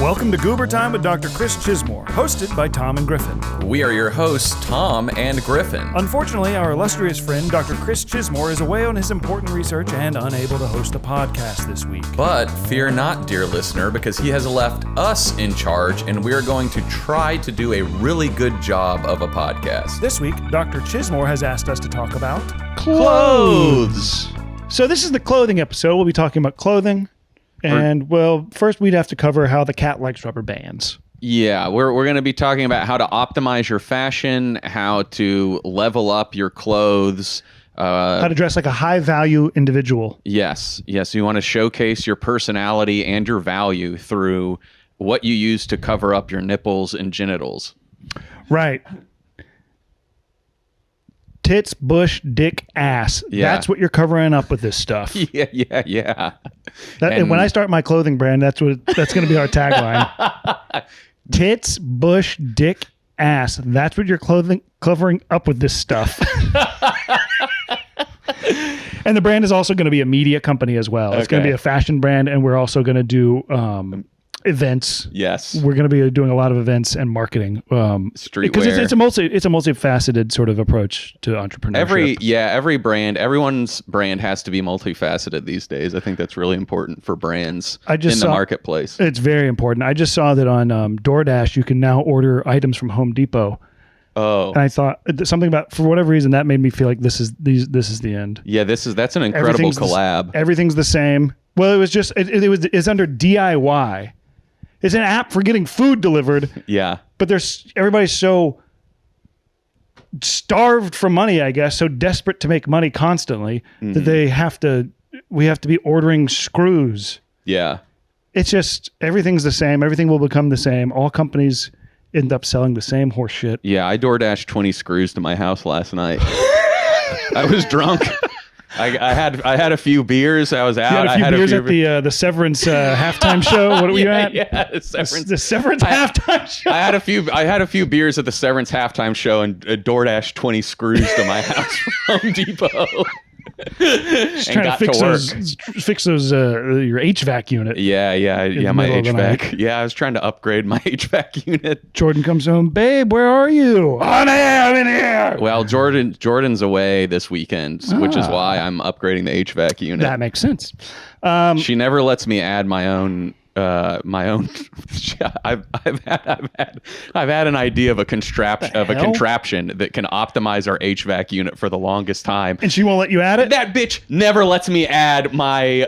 Welcome to Goober Time with Dr. Chris Chismore, hosted by Tom and Griffin. We are your hosts, Tom and Griffin. Unfortunately, our illustrious friend, Dr. Chris Chismore, is away on his important research and unable to host a podcast this week. But fear not, dear listener, because he has left us in charge, and we are going to try to do a really good job of a podcast. This week, Dr. Chismore has asked us to talk about clothes. So this is the clothing episode. We'll be talking about clothing. And, well, first we'd have to cover how the cat likes rubber bands. Yeah, we're going to be talking about how to optimize your fashion, how to level up your clothes. How to dress like a high-value individual. Yes. You want to showcase your personality and your value through what you use to cover up your nipples and genitals. Right. Tits, bush, dick, ass. Yeah. That's what you're covering up with this stuff. Yeah. And when I start my clothing brand, that's going to be our tagline. Tits, bush, dick, ass. That's what you're covering up with this stuff. And the brand is also going to be a media company as well. It's going to be a fashion brand, and we're also going to do events. Yes, we're going to be doing a lot of events and marketing. Streetwear, because it's a multifaceted sort of approach to entrepreneurship. Everyone's brand has to be multifaceted these days. I think that's really important for brands in the marketplace. It's very important. I just saw that on DoorDash you can now order items from Home Depot. Oh, and I thought something about, for whatever reason, that made me feel like this is the end. Yeah, that's an incredible collab. Everything's the same. Well, it's under DIY. It's an app for getting food delivered. Yeah. But everybody's so starved for money, I guess, so desperate to make money constantly that we have to be ordering screws. Yeah. It's just, everything's the same. Everything will become the same. All companies end up selling the same horse shit. Yeah, I DoorDashed 20 screws to my house last night. I was drunk. I had a few beers. I was out. You had a few beers at the Severance halftime show. What were you at? Yeah, the Severance halftime show. I had a few beers at the Severance halftime show and DoorDashed 20 screws to my house from Home Depot. Just trying to fix those your HVAC unit. Yeah, my HVAC. Yeah, I was trying to upgrade my HVAC unit. Jordan comes home, babe, where are you? I'm in here. Well, Jordan's away this weekend, which is why I'm upgrading the HVAC unit. That makes sense. She never lets me add my own. I've had an idea of a contraption that can optimize our HVAC unit for the longest time, and she won't let you add it. That bitch never lets me add my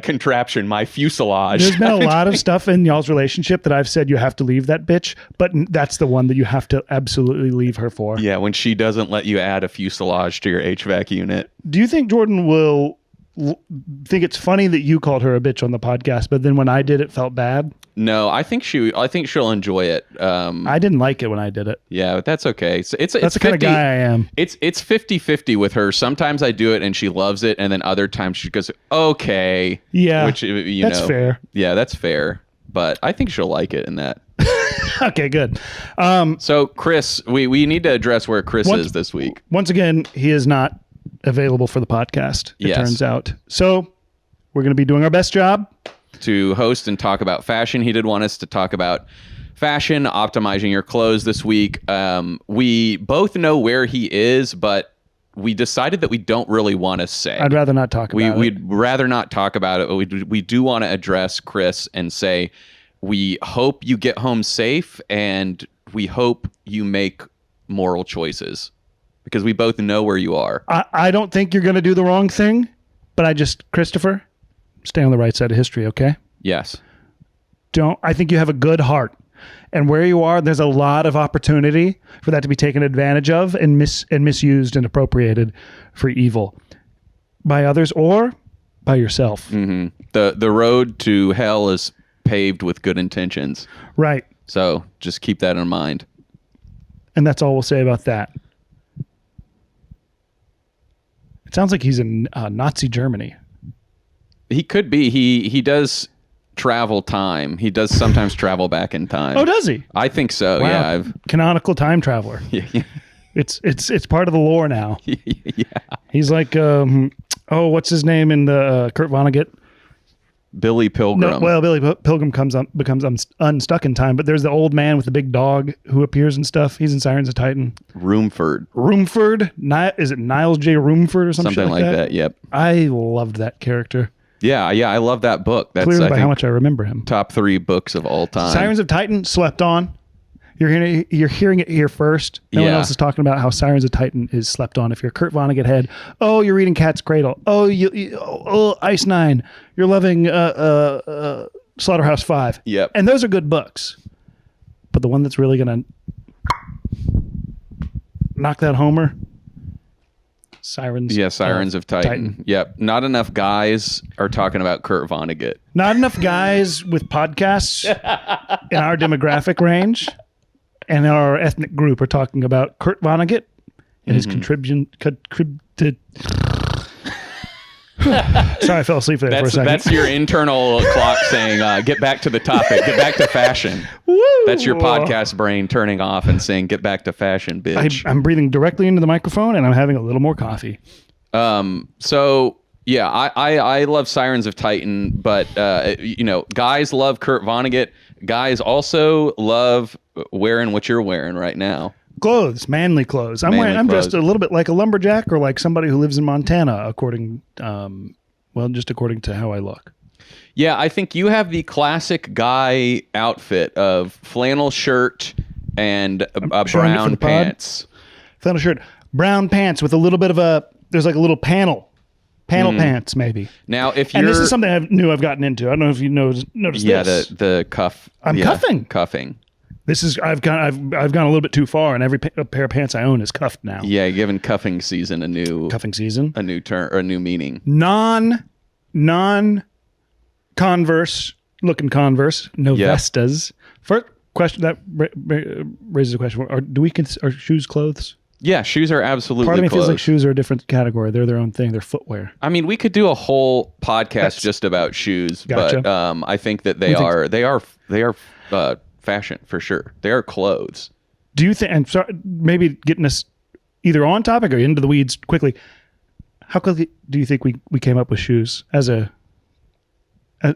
contraption, my fuselage. There's been a lot of stuff in y'all's relationship that I've said you have to leave that bitch, but that's the one that you have to absolutely leave her for. Yeah, when she doesn't let you add a fuselage to your HVAC unit. Do you think Jordan will think it's funny that you called her a bitch on the podcast, but then when I did it felt bad? No, I think she'll enjoy it. I didn't like it when I did it. Yeah, but that's okay. So that's the kind of guy I am. It's 50-50 with her. Sometimes I do it and she loves it, and then other times she goes, okay. Yeah, which that's fair. Yeah, that's fair. But I think she'll like it in that. Okay, good. So Chris, we need to address where Chris is this week. Once again, he is not available for the podcast, it turns out. So we're going to be doing our best job to host and talk about fashion. He did want us to talk about fashion, optimizing your clothes this week. We both know where he is, but we decided that we don't really want to say. I'd rather not talk about it. We'd rather not talk about it. But we do want to address Chris and say, we hope you get home safe, and we hope you make moral choices. Because we both know where you are. I don't think you're going to do the wrong thing, but Christopher, stay on the right side of history, okay? Yes. I think you have a good heart. And where you are, there's a lot of opportunity for that to be taken advantage of and misused and appropriated for evil by others or by yourself. Mm-hmm. The road to hell is paved with good intentions. Right. So just keep that in mind. And that's all we'll say about that. Sounds like he's in Nazi Germany. He could be. He does travel time. He does sometimes travel back in time. Oh, does he? I think so. Wow. Yeah. Canonical time traveler. Yeah. It's part of the lore now. Yeah. He's like, what's his name in the Kurt Vonnegut? Billy Pilgrim. No, well, Billy Pilgrim becomes unstuck in time, but there's the old man with the big dog who appears and stuff. He's in Sirens of Titan. Roomford. Is it Niles J. Roomford or something like that? Yep. I loved that character. Yeah, I love that book. That's Clearly I by think, how much I remember him. top 3 books of all time. Sirens of Titan, slept on. You're hearing it here first. No one Yeah. else is talking about how Sirens of Titan is slept on. If you're a Kurt Vonnegut head, oh, you're reading Cat's Cradle. Oh, Ice Nine. You're loving Slaughterhouse 5. Yep. And those are good books. But the one that's really going to knock that homer, Sirens. Yeah, Sirens of Titan. Yep. Not enough guys are talking about Kurt Vonnegut. Not enough guys with podcasts in our demographic range and our ethnic group are talking about Kurt Vonnegut and his contribution. Sorry, I fell asleep there for a second. That's your internal clock saying, get back to the topic, get back to fashion. Woo! That's your podcast brain turning off and saying, get back to fashion, bitch. I'm breathing directly into the microphone and I'm having a little more coffee. So yeah, I love Sirens of Titan, but guys love Kurt Vonnegut. Guys also love wearing what you're wearing right now. Clothes, manly clothes. I'm dressed a little bit like a lumberjack or like somebody who lives in Montana, according to how I look. Yeah, I think you have the classic guy outfit of flannel shirt and brown pants. Flannel shirt, brown pants with a little bit of there's like a little panel pants maybe. Now, if you're... And this is something I've gotten into. I don't know if you noticed this. Yeah, the cuff. I'm cuffing. Cuffing. This is I've gone a little bit too far, and every pair of pants I own is cuffed now. Yeah, giving cuffing season a new term or a new meaning. Non Converse looking Converse, no Vestas. First question that raises a question: are shoes clothes? Yeah, shoes are absolutely. Part of me clothes. feels like shoes are a different category. They're their own thing. They're footwear. I mean, we could do a whole podcast just about shoes, Gotcha. but I think that they are fashion for sure. They are clothes. Do you think? And sorry, maybe getting us either on topic or into the weeds quickly. How quickly do you think we came up with shoes as the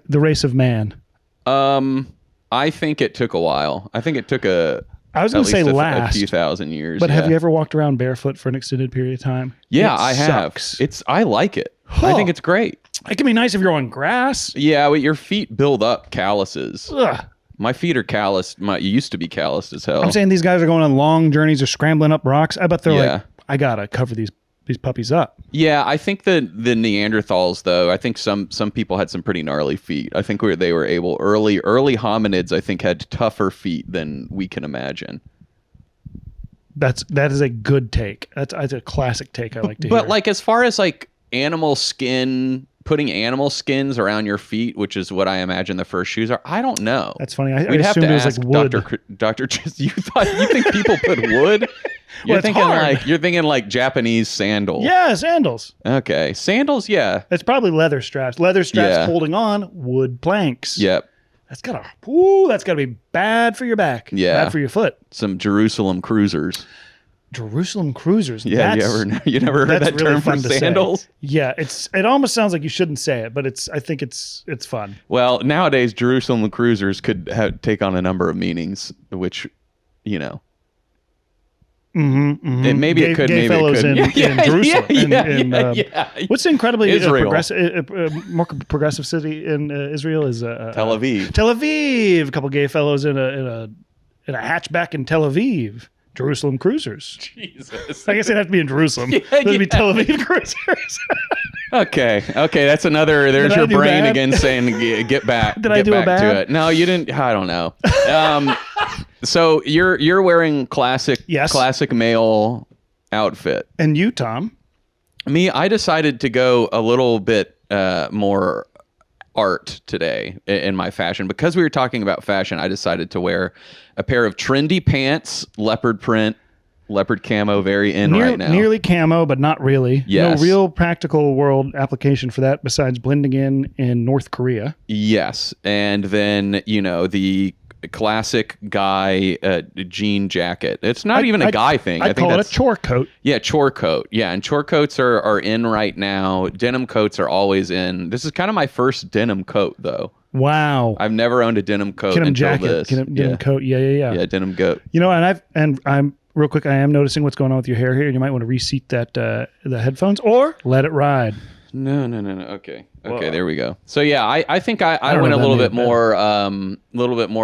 race of man? I think it took a while. I think it took a few thousand years. But have you ever walked around barefoot for an extended period of time? Yeah, I have. I like it. I think it's great. It can be nice if you're on grass. Yeah, but your feet build up calluses. Ugh. My feet are calloused. Used to be calloused as hell. I'm saying these guys are going on long journeys or scrambling up rocks. I bet they're like, I gotta cover these puppies up. Yeah, I think the Neanderthals, though, I think some people had some pretty gnarly feet. I think they were able early hominids. I think had tougher feet than we can imagine. That is a good take. That's a classic take. I like to hear. But like as far as like animal skin. Putting animal skins around your feet, which is what I imagine the first shoes are. I don't know. That's funny. I We'd have to assumed it was ask like wood. Dr. You think people put wood? You're thinking like Japanese sandals. Yeah, sandals. Okay, sandals. Yeah, it's probably leather straps. Leather straps holding on wood planks. Yep. That's gotta be bad for your back. Yeah, bad for your foot. Some Jerusalem cruisers. Jerusalem cruisers. Yeah, you never heard that really term for sandals? Yeah, it almost sounds like you shouldn't say it, but I think it's fun. Well, nowadays Jerusalem cruisers could take on a number of meanings, which, maybe it could, maybe fellows it couldn't. in Jerusalem. What's the incredibly Israel. More progressive city in Israel is Tel Aviv. Tel Aviv. A couple gay fellows in a hatchback in Tel Aviv. Jerusalem cruisers. Jesus. I guess it'd have to be in Jerusalem. It'd be Tel Aviv cruisers. Okay. That's another. There's your brain again saying, "Get back." Did I do back bad? to it? No, you didn't. I don't know. So you're wearing classic male outfit. And you, Tom? Me, I decided to go a little bit more art today in my fashion. Because we were talking about fashion, I decided to wear a pair of trendy pants, leopard print, leopard camo, very in right now. Nearly camo, but not really. Yes. No real practical world application for that besides blending in North Korea. Yes. And then, the classic guy jean jacket. It's not even a guy thing. I think call it a chore coat. Yeah, chore coat. Yeah, and chore coats are in right now. Denim coats are always in. This is kind of my first denim coat, though. Wow. I've never owned a denim coat denim until jacket. this. Denim coat. Yeah. Yeah, denim coat. You know, and I'm real quick. I am noticing what's going on with your hair here. You might want to reseat that the headphones or let it ride. No. Okay. Okay, there we go. So yeah, I think I went a little bit more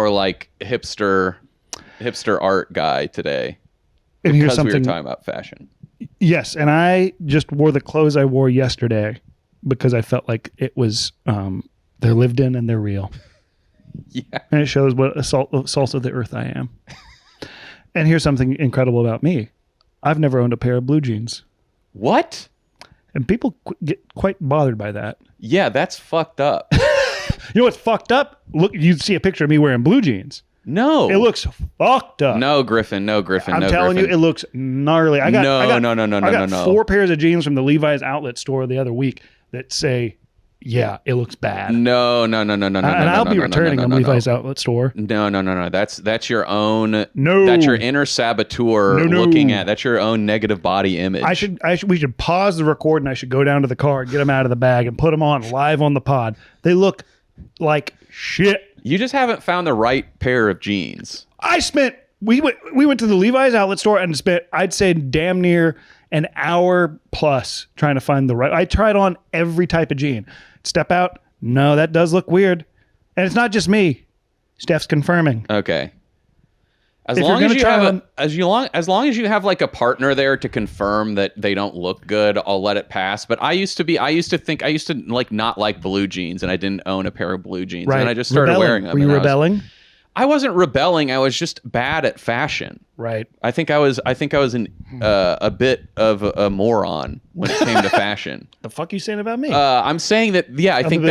like hipster art guy today. And here's because something we were talking about fashion. Yes, and I just wore the clothes I wore yesterday because I felt like it was they're lived in and they're real. Yeah. And it shows what a salt of the earth I am. And here's something incredible about me. I've never owned a pair of blue jeans. What? And people get quite bothered by that. Yeah, that's fucked up. You know what's fucked up? Look, you see a picture of me wearing blue jeans. No. It looks fucked up. No, Griffin. I'm telling you, it looks gnarly. I got 4 pairs of jeans from the Levi's outlet store the other week that say, yeah, it looks bad. No. And I'll be returning them Levi's outlet store. No. That's your own. No. That's your inner saboteur looking at. That's your own negative body image. We should pause the record and I should go down to the car, get them out of the bag, and put them on live on the pod. They look like shit. You just haven't found the right pair of jeans. We went to the Levi's outlet store and spent, I'd say, damn near an hour plus trying to find the right. I tried on every type of jean. Step out. No, that does look weird. And it's not just me. Steph's confirming. Okay. As long as you have like a partner there to confirm that they don't look good, I'll let it pass. But I used to like not like blue jeans, and I didn't own a pair of blue jeans, right. and I just started wearing them. Were you rebelling? I wasn't rebelling. I was just bad at fashion. Right. I think I was a bit of a moron when it came to fashion. The fuck you saying about me? I'm saying that. Yeah, I think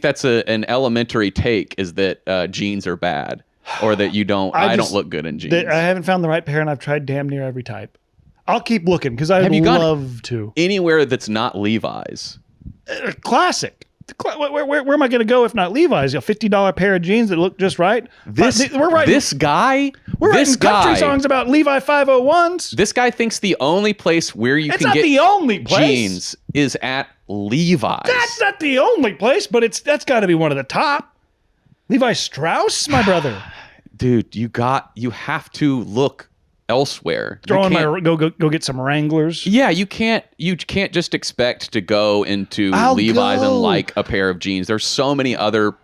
that's an elementary take is that jeans are bad. Or that you don't. I don't look good in jeans. I haven't found the right pair, and I've tried damn near every type. I'll keep looking because I'd love to. Anywhere that's not Levi's. Classic. Where am I going to go if not Levi's? A $50 pair of jeans that look just right. We're writing country songs about Levi 501s. This guy thinks the only place where you can get the only place. Jeans is at Levi's. That's not the only place, but that's got to be one of the top. Levi Strauss, my brother. Dude, you have to look elsewhere. Go get some Wranglers. Yeah, you can't just expect to go into Levi's and like a pair of jeans. There's so many other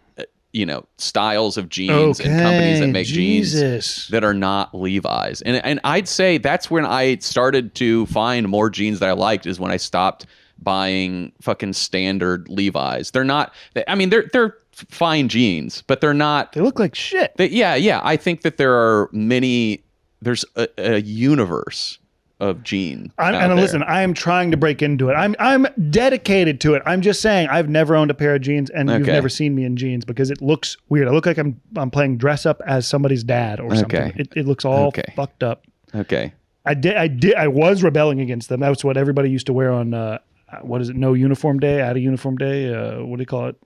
styles of jeans and companies that make jeans that are not Levi's. And I'd say that's when I started to find more jeans that I liked, is when I stopped buying fucking standard Levi's. They're fine jeans, but they're not. They look like shit. Yeah. I think that there's a universe of jeans. Listen, I am trying to break into it. I'm dedicated to it. I'm just saying I've never owned a pair of jeans, and you've never seen me in jeans because it looks weird. I look like I'm playing dress up as somebody's dad or something. It looks all fucked up. Okay. I was rebelling against them. That's what everybody used to wear on what is it? No uniform day, out of uniform day. What do you call it?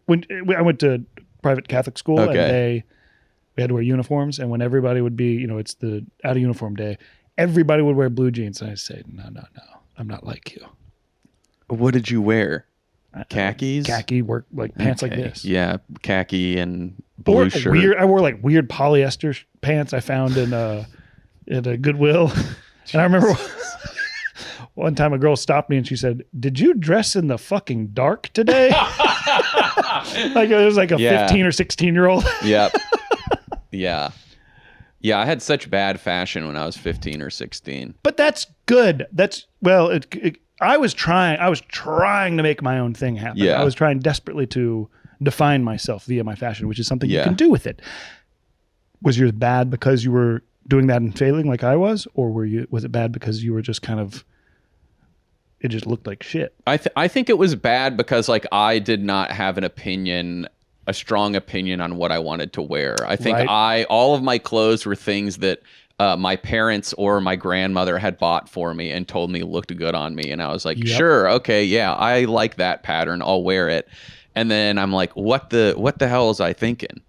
When I went to private Catholic school, and we had to wear uniforms, and when everybody would be, it's the out of uniform day, everybody would wear blue jeans, and I say, no, I'm not like you. What did you wear? Khakis? Khaki work, like pants like this. Yeah, khaki and blue shirt. I wore like weird polyester pants I found in a Goodwill, and I remember. One time a girl stopped me and she said, "Did you dress in the fucking dark today?" Like it was like a 15 or 16-year-old. Yep. Yeah. Yeah, I had such bad fashion when I was 15 or 16. But that's good. I was trying to make my own thing happen. Yeah. I was trying desperately to define myself via my fashion, which is something you can do with it. Was yours bad because you were doing that and failing like I was, or was it bad because you were just kind of, it just looked like shit? I think it was bad because like I did not have a strong opinion on what I wanted to wear. I think all of my clothes were things that my parents or my grandmother had bought for me and told me looked good on me, and I was like, sure, okay, yeah, I like that pattern, I'll wear it. And then I'm like, what the hell was I thinking?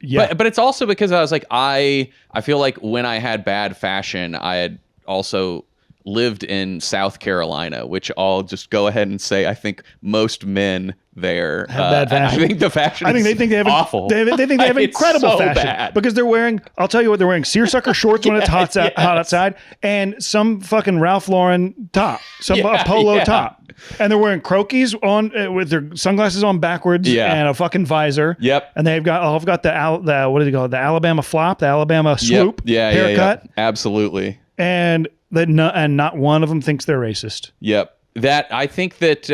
Yeah. But it's also because I was like, I feel like when I had bad fashion, I had also lived in South Carolina, which I'll just go ahead and say I think most men there have bad fashion. I think the fashion they think they have awful. They think they have It's incredible so fashion bad. because they're wearing. I'll tell you what they're wearing: seersucker shorts when it's hot outside, and some fucking Ralph Lauren top, a polo top, and they're wearing Croakies on with their sunglasses on backwards and a fucking visor. Yep. And they've got the what do they call it? The Alabama flop, the Alabama swoop haircut. Yeah. Absolutely. And not one of them thinks they're racist. Yep. That I think that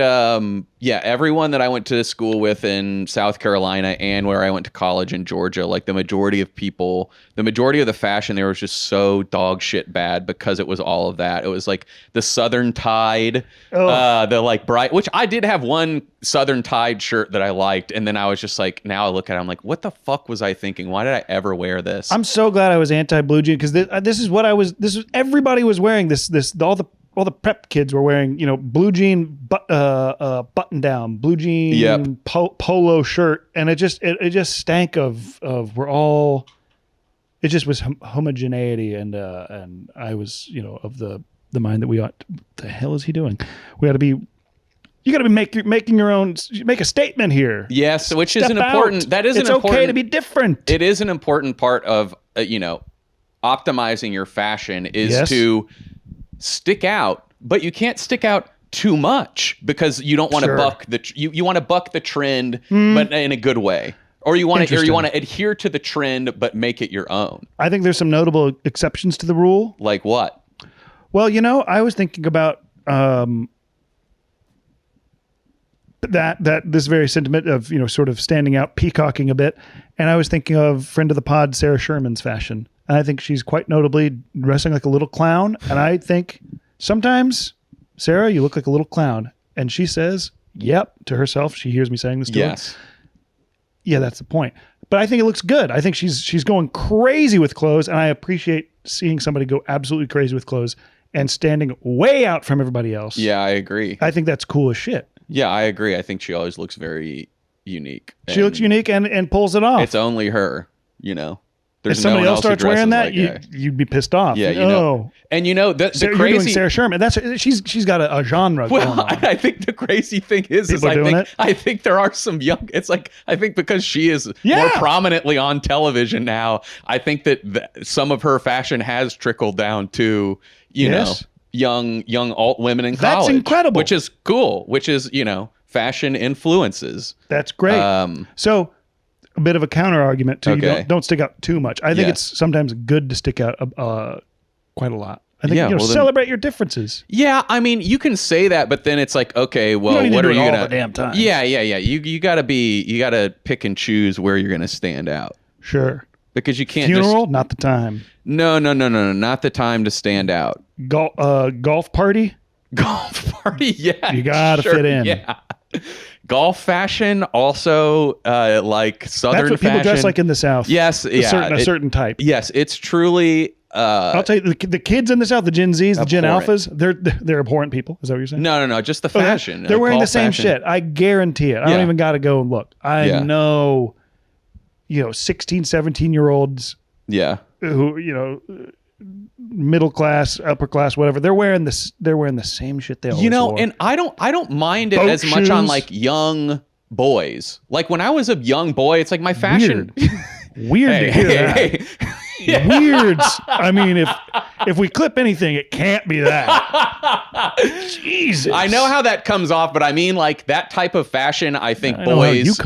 everyone that I went to school with in South Carolina and where I went to college in Georgia, like the majority of the fashion there was just so dog shit bad because it was all of that. It was like the Southern Tide, the like bright, which I did have one Southern Tide shirt that I liked, and then I was just like, now I look at it, I'm like, what the fuck was I thinking? Why did I ever wear this? I'm so glad I was anti-blue jean because this is what I was. This was everybody was wearing this. All the prep kids were wearing, blue jean button down, blue jean polo shirt, and it just stank of we're all. It just was homogeneity, and I was of the mind that we ought. What the hell is he doing? We ought to be. You got to be making your own. Make a statement here. Yes, which is Step an important. out. That is it's an important. okay to be different. It is an important part of optimizing your fashion is to stick out, but you can't stick out too much because you don't want to buck you want to buck the trend, but in a good way, or you want to adhere to the trend but make it your own. I think there's some notable exceptions to the rule. Like what? Well, I was thinking about that this very sentiment of sort of standing out, peacocking a bit, and I was thinking of friend of the pod Sarah Sherman's fashion. And I think she's quite notably dressing like a little clown. And I think sometimes, Sarah, you look like a little clown. And she says, yep, to herself. She hears me saying this to her. Yeah, that's the point. But I think it looks good. I think she's going crazy with clothes. And I appreciate seeing somebody go absolutely crazy with clothes and standing way out from everybody else. Yeah, I agree. I think that's cool as shit. Yeah, I agree. I think she always looks very unique. She looks unique and pulls it off. It's only her, There's if somebody no one else starts wearing that, like you'd be pissed off. Yeah, And the Sarah, crazy you're doing Sarah Sherman. She's got a genre going on. I think the crazy thing is I think there are some young. It's like I think because she is more prominently on television now, I think that some of her fashion has trickled down to young alt women in college. That's incredible. Which is cool. Which is fashion influences. That's great. So. A bit of a counter argument to you don't stick out too much. I think it's sometimes good to stick out quite a lot. I think celebrate your differences. Yeah, I mean you can say that, but then it's like, okay, well, what are you gonna? All the damn time. Yeah. You gotta pick and choose where you're gonna stand out. Sure. Because you can't funeral, not the time. No, not the time to stand out. Golf party. Golf party, yeah. You gotta fit in. Yeah. Golf fashion, also like Southern That's what people dress like in the South. Yes, a certain type. Yes, it's truly. I'll tell you, the kids in the South, the Gen Zs, the Gen Alphas, they're abhorrent people. Is that what you're saying? No, just the fashion. They're wearing the same shit. I guarantee it. I don't even got to go and look. I know, 16, 17-year-olds. Yeah. Who middle class, upper class, whatever. They're wearing the same shit they always wore. And I don't mind it as much on like young boys. Like when I was a young boy, it's like my fashion. Weird to hear that. Weird. I mean, if we clip anything, it can't be that. Jesus. I know how that comes off, but I mean like that type of fashion. I think boys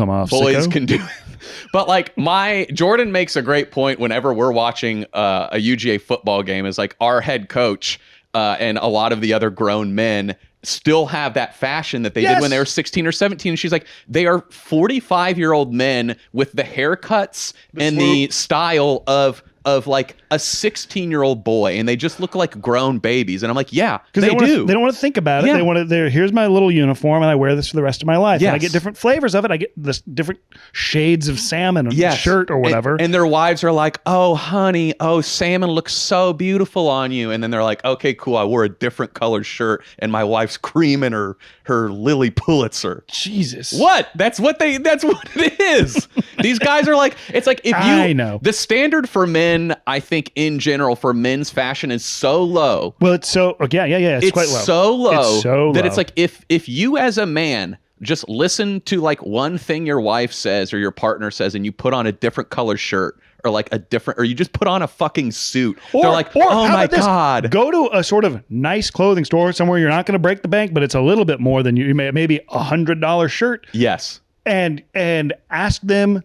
can do. But like Jordan makes a great point whenever we're watching a UGA football game is like our head coach and a lot of the other grown men still have that fashion that they did when they were 16 or 17. She's like, they are 45-year-old men with the haircuts and the style of like a 16-year-old boy, and they just look like grown babies. And I'm like, yeah, they do. They don't want to think about it. Yeah. They want to. Here's my little uniform, and I wear this for the rest of my life. Yes. And I get different flavors of it. I get this different shades of salmon shirt or whatever. And their wives are like, oh, honey, salmon looks so beautiful on you. And then they're like, okay, cool. I wore a different colored shirt, and my wife's creaming her her Lily Pulitzer. Jesus. What? That's what it is. These guys are like, it's like if you, I know. The standard for men, I think in general for men's fashion is so low. Well, it's so, yeah. It's quite low. So low It's so that low. it's like if you as a man just listen to like one thing your wife says or your partner says and you put on a different color shirt or like a different, or you just put on a fucking suit. They're like, oh my God. Go to a sort of nice clothing store somewhere you're not going to break the bank, but it's a little bit more than maybe $100 shirt. Yes. And ask them,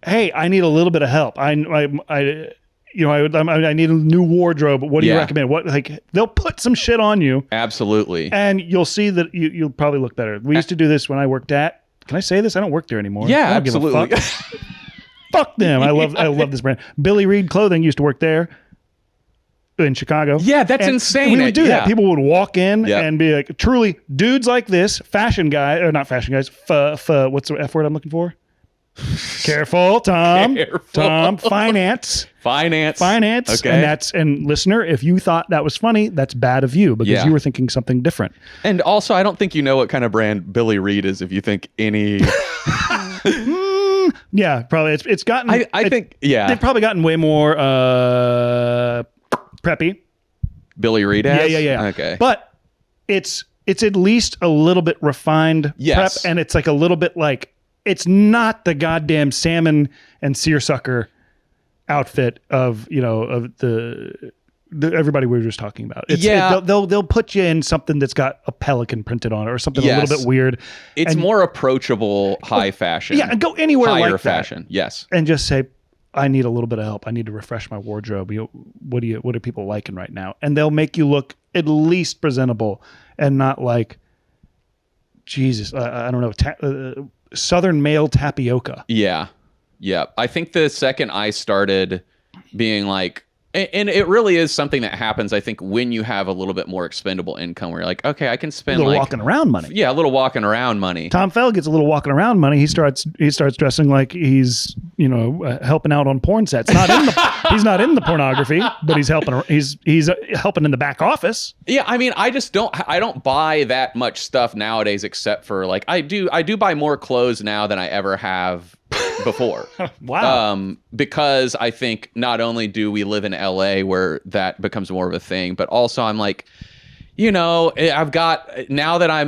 hey, I need a little bit of help. I need a new wardrobe. What do you recommend? What, like, they'll put some shit on you. Absolutely. And you'll see that you'll probably look better. We used to do this when I worked at, can I say this? I don't work there anymore. Yeah, I don't absolutely. Give a fuck. Fuck them. I love this brand. Billy Reed Clothing used to work there in Chicago. Yeah, that's And insane. We would do that. Yeah. People would walk in Yep. and be like, truly, dudes like this, fashion guy, or not fashion guys, what's the F word I'm looking for? Careful, Tom. Careful. Tom, finance. Finance. Okay. And listener, if you thought that was funny, that's bad of you because you were thinking something different. And also, I don't think you know what kind of brand Billy Reed is if you think any... Yeah, probably. It's gotten... I think, yeah. They've probably gotten way more preppy. Billy Reed has? Yeah. Okay. But it's at least a little bit refined Yes. prep, and it's like a little bit like, it's not the goddamn salmon and seersucker outfit of the everybody we were just talking about. They'll put you in something that's got a pelican printed on it or something a little bit weird. It's more approachable high fashion. Yeah, and go anywhere higher like fashion. that. Yes. And just say, I need a little bit of help. I need to refresh my wardrobe. What are people liking right now? And they'll make you look at least presentable and not like, Jesus, I don't know, Southern male tapioca. Yeah. I think the second I started being like, and it really is something that happens, I think, when you have a little bit more expendable income where you're like, okay, I can spend A little like walking around money. Yeah, a little walking around money. Tom Fell gets a little walking around money. He starts dressing like he's helping out on porn sets. He's not in the pornography, but he's helping. He's helping in the back office. Yeah, I mean, I don't buy that much stuff nowadays, except for like I do buy more clothes now than I ever have before. Wow. Because I think not only do we live in LA where that becomes more of a thing, but also I'm like, I've got, now that I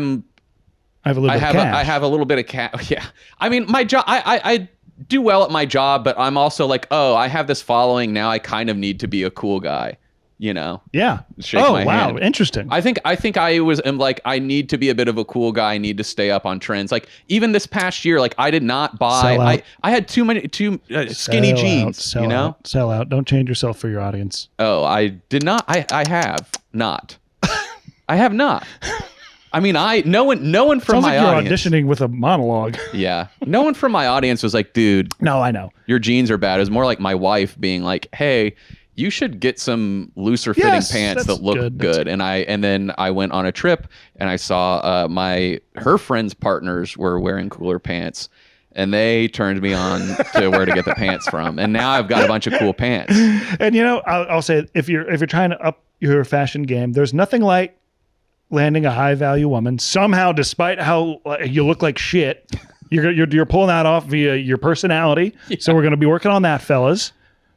have a little bit of cash. Yeah. I mean, my job, I do well at my job, but I'm also like, oh, I have this following now. I kind of need to be a cool guy, Yeah. Shake my wow. hand. Interesting. I think am like, I need to be a bit of a cool guy. I need to stay up on trends. Like even this past year, like I did not buy, I had too skinny jeans, Sell out. Don't change yourself for your audience. Oh, I did not. I have not. I have not. I mean, no one from Sounds my like you're audience. auditioning with a monologue. Yeah. No one from my audience was like, dude. No, I know. Your jeans are bad. It was more like my wife being like, hey, you should get some looser fitting pants that look good. And then I went on a trip and I saw her friends' partners were wearing cooler pants. And they turned me on to where to get the pants from. And now I've got a bunch of cool pants. And I'll say, if you're trying to up your fashion game, there's nothing like landing a high value woman somehow, despite how you look like shit. You're pulling that off via your personality. Yeah. So we're going to be working on that, fellas.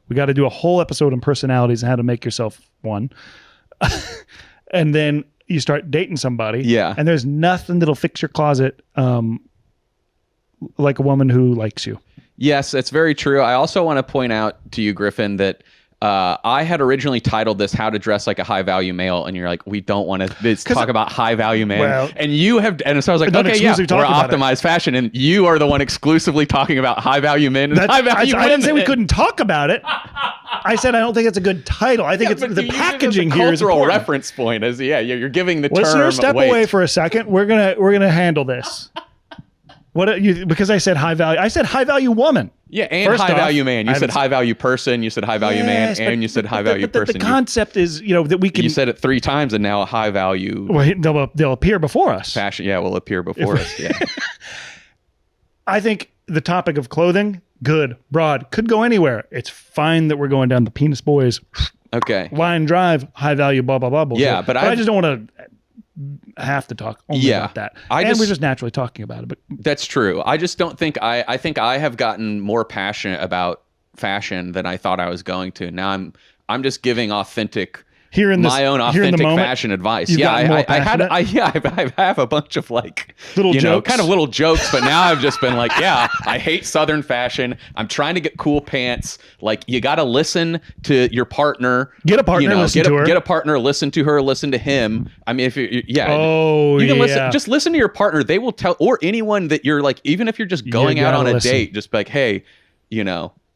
We got to do a whole episode on personalities and how to make yourself one. And then you start dating somebody. Yeah. And there's nothing that'll fix your closet like a woman who likes you. Yes, that's very true. I also want to point out to you, Griffin, that I had originally titled this "How to Dress Like a High Value Male," and you're like, "We don't want to talk about high value man." Well, and you have, and so I was like, "Okay, yeah, we're optimized fashion," and you are the one exclusively talking about high value men and high value women. I didn't say we couldn't talk about it. I said I don't think it's a good title. I think it's the packaging here is cultural reference point. You're giving the Listener, term. step away for a second. We're gonna handle this. Because I said high value. I said high value woman. Yeah, and high value man. You said high value person. You said high value man, and you said high value person. The concept is, that we can. You said it 3 times, and now a high value. Well, they'll appear before us. Fashion, will appear before us. Yeah. I think the topic of clothing, good, broad, could go anywhere. It's fine that we're going down the penis boys. Okay. Line drive, high value, blah blah blah. Bullshit. Yeah, but I just don't want to have to talk only about that. We're just naturally talking about it. But that's true. I just don't think I think I have gotten more passionate about fashion than I thought I was going to. Now I'm just giving authentic fashion advice. Yeah, I have a bunch of like little jokes. Kind of little jokes, but now I've just been like, yeah, I hate Southern fashion. I'm trying to get cool pants. Like, you got to listen to your partner. Get a partner, listen to her. Get a partner, listen to her, listen to him. I mean, you can listen. Just listen to your partner. They will tell, or anyone that you're like, even if you're just going out on a date, just be like, hey,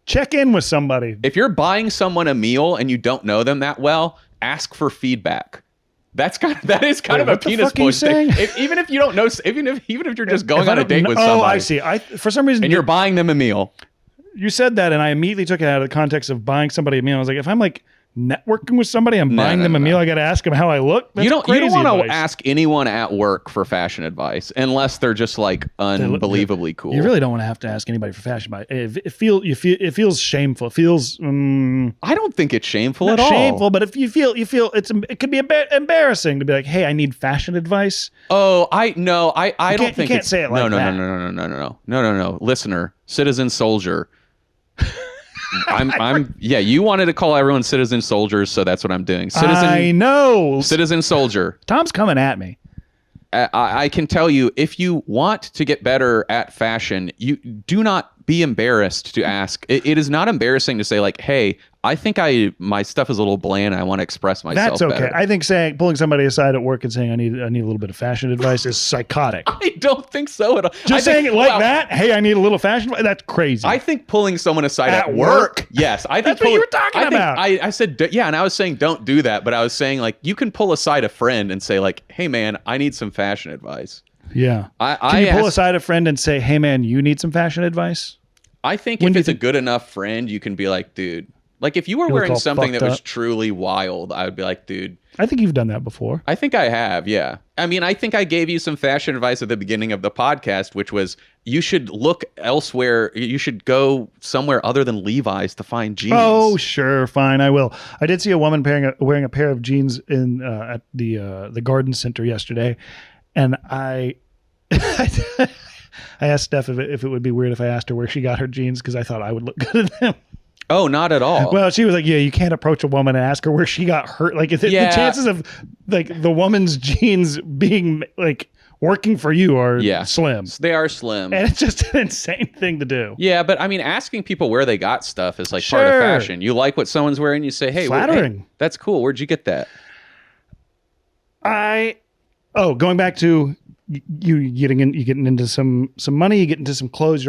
check in with somebody. If you're buying someone a meal and you don't know them that well, ask for feedback. That is kind of a penis point thing. Even if you don't know, even if you're just going on a date with somebody. Oh, I see. For some reason, and you're buying them a meal. You said that, and I immediately took it out of the context of buying somebody a meal. I was like, if I'm like networking with somebody, I'm buying them a meal, I got to ask them how I look. That's you don't want to ask anyone at work for fashion advice unless they're just like unbelievably cool. You really don't want to have to ask anybody for fashion advice. It feels shameful. It feels. I don't think it's shameful at all. Shameful, but if you feel it could be embarrassing to be like, hey, I need fashion advice. Oh, I don't think you can't say it like that. No. Listener, citizen soldier. You wanted to call everyone citizen soldiers, so that's what I'm doing. I know. Citizen soldier. Tom's coming at me. I can tell you, if you want to get better at fashion, you do not be embarrassed to ask. It is not embarrassing to say like, hey, I think my stuff is a little bland. I want to express myself. That's okay. Better. I think pulling somebody aside at work and saying I need a little bit of fashion advice is psychotic. I don't think so at all. Just saying it like that. Hey, I need a little fashion. That's crazy. I think pulling someone aside at work. Yes, I think that's what you were talking about. I said yeah, and I was saying don't do that, but I was saying like you can pull aside a friend and say like, hey man, I need some fashion advice. Yeah. Can you pull aside a friend and say, hey man, you need some fashion advice? I think if it's a good enough friend, you can be like, dude. Like if you were wearing something that was truly wild, I would be like, dude. I think you've done that before. I think I have, yeah. I mean, I think I gave you some fashion advice at the beginning of the podcast, which was you should look elsewhere. You should go somewhere other than Levi's to find jeans. Oh, sure, fine, I will. I did see a woman wearing a pair of jeans at the garden center yesterday, and I asked Steph if it would be weird if I asked her where she got her jeans because I thought I would look good in them. Oh, not at all. Well, she was like, yeah, you can't approach a woman and ask her where she got hurt. Like the chances of like the woman's jeans being like working for you are slim. They are slim. And it's just an insane thing to do. Yeah, but I mean, asking people where they got stuff is like part of fashion. You like what someone's wearing, you say, hey, flattering. Hey, that's cool. Where'd you get that? Going back to you getting into some money, you get into some clothes.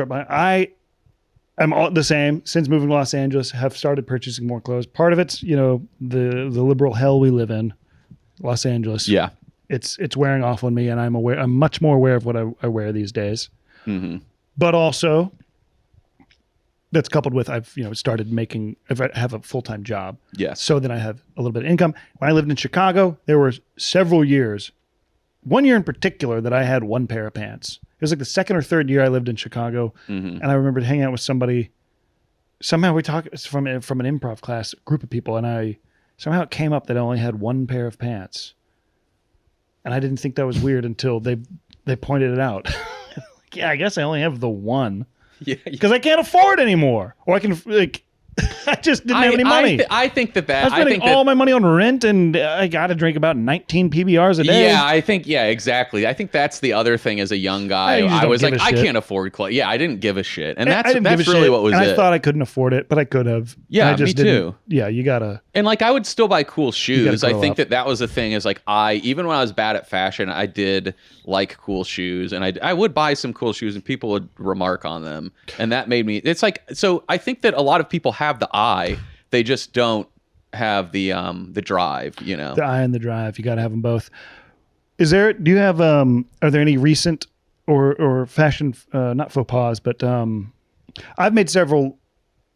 I'm all the same since moving to Los Angeles. Have started purchasing more clothes. Part of it's the liberal hell we live in, Los Angeles. Yeah, it's wearing off on me, and I'm much more aware of what I wear these days. Mm-hmm. But also, that's coupled with I've started I have a full-time job. Yes. So then I have a little bit of income. When I lived in Chicago, there were several years. One year in particular that I had one pair of pants. It was like the second or third year I lived in Chicago, and I remembered hanging out with somebody. Somehow we talked from an improv class, group of people, and somehow it came up that I only had one pair of pants, and I didn't think that was weird until they pointed it out. Yeah, I guess I only have the one. Yeah, because I can't afford anymore, or I can I just didn't have any money. I think that I'm spending all my money on rent, and I got to drink about 19 PBRs a day. Yeah, exactly. I think that's the other thing as a young guy. I was like, I can't afford clothes. Yeah, I didn't give a shit. And that's really what was it. I thought I couldn't afford it, but I could have. Yeah, I just me too. Yeah, you got to. And like, I would still buy cool shoes. I think that was the thing is like, even when I was bad at fashion, I did like cool shoes, and I would buy some cool shoes, and people would remark on them. And that made me, it's like, so I think that a lot of people have the eye. They just don't have the drive, The eye and the drive. You got to have them both. Do you have, are there any recent or fashion, not faux pas, but I've made several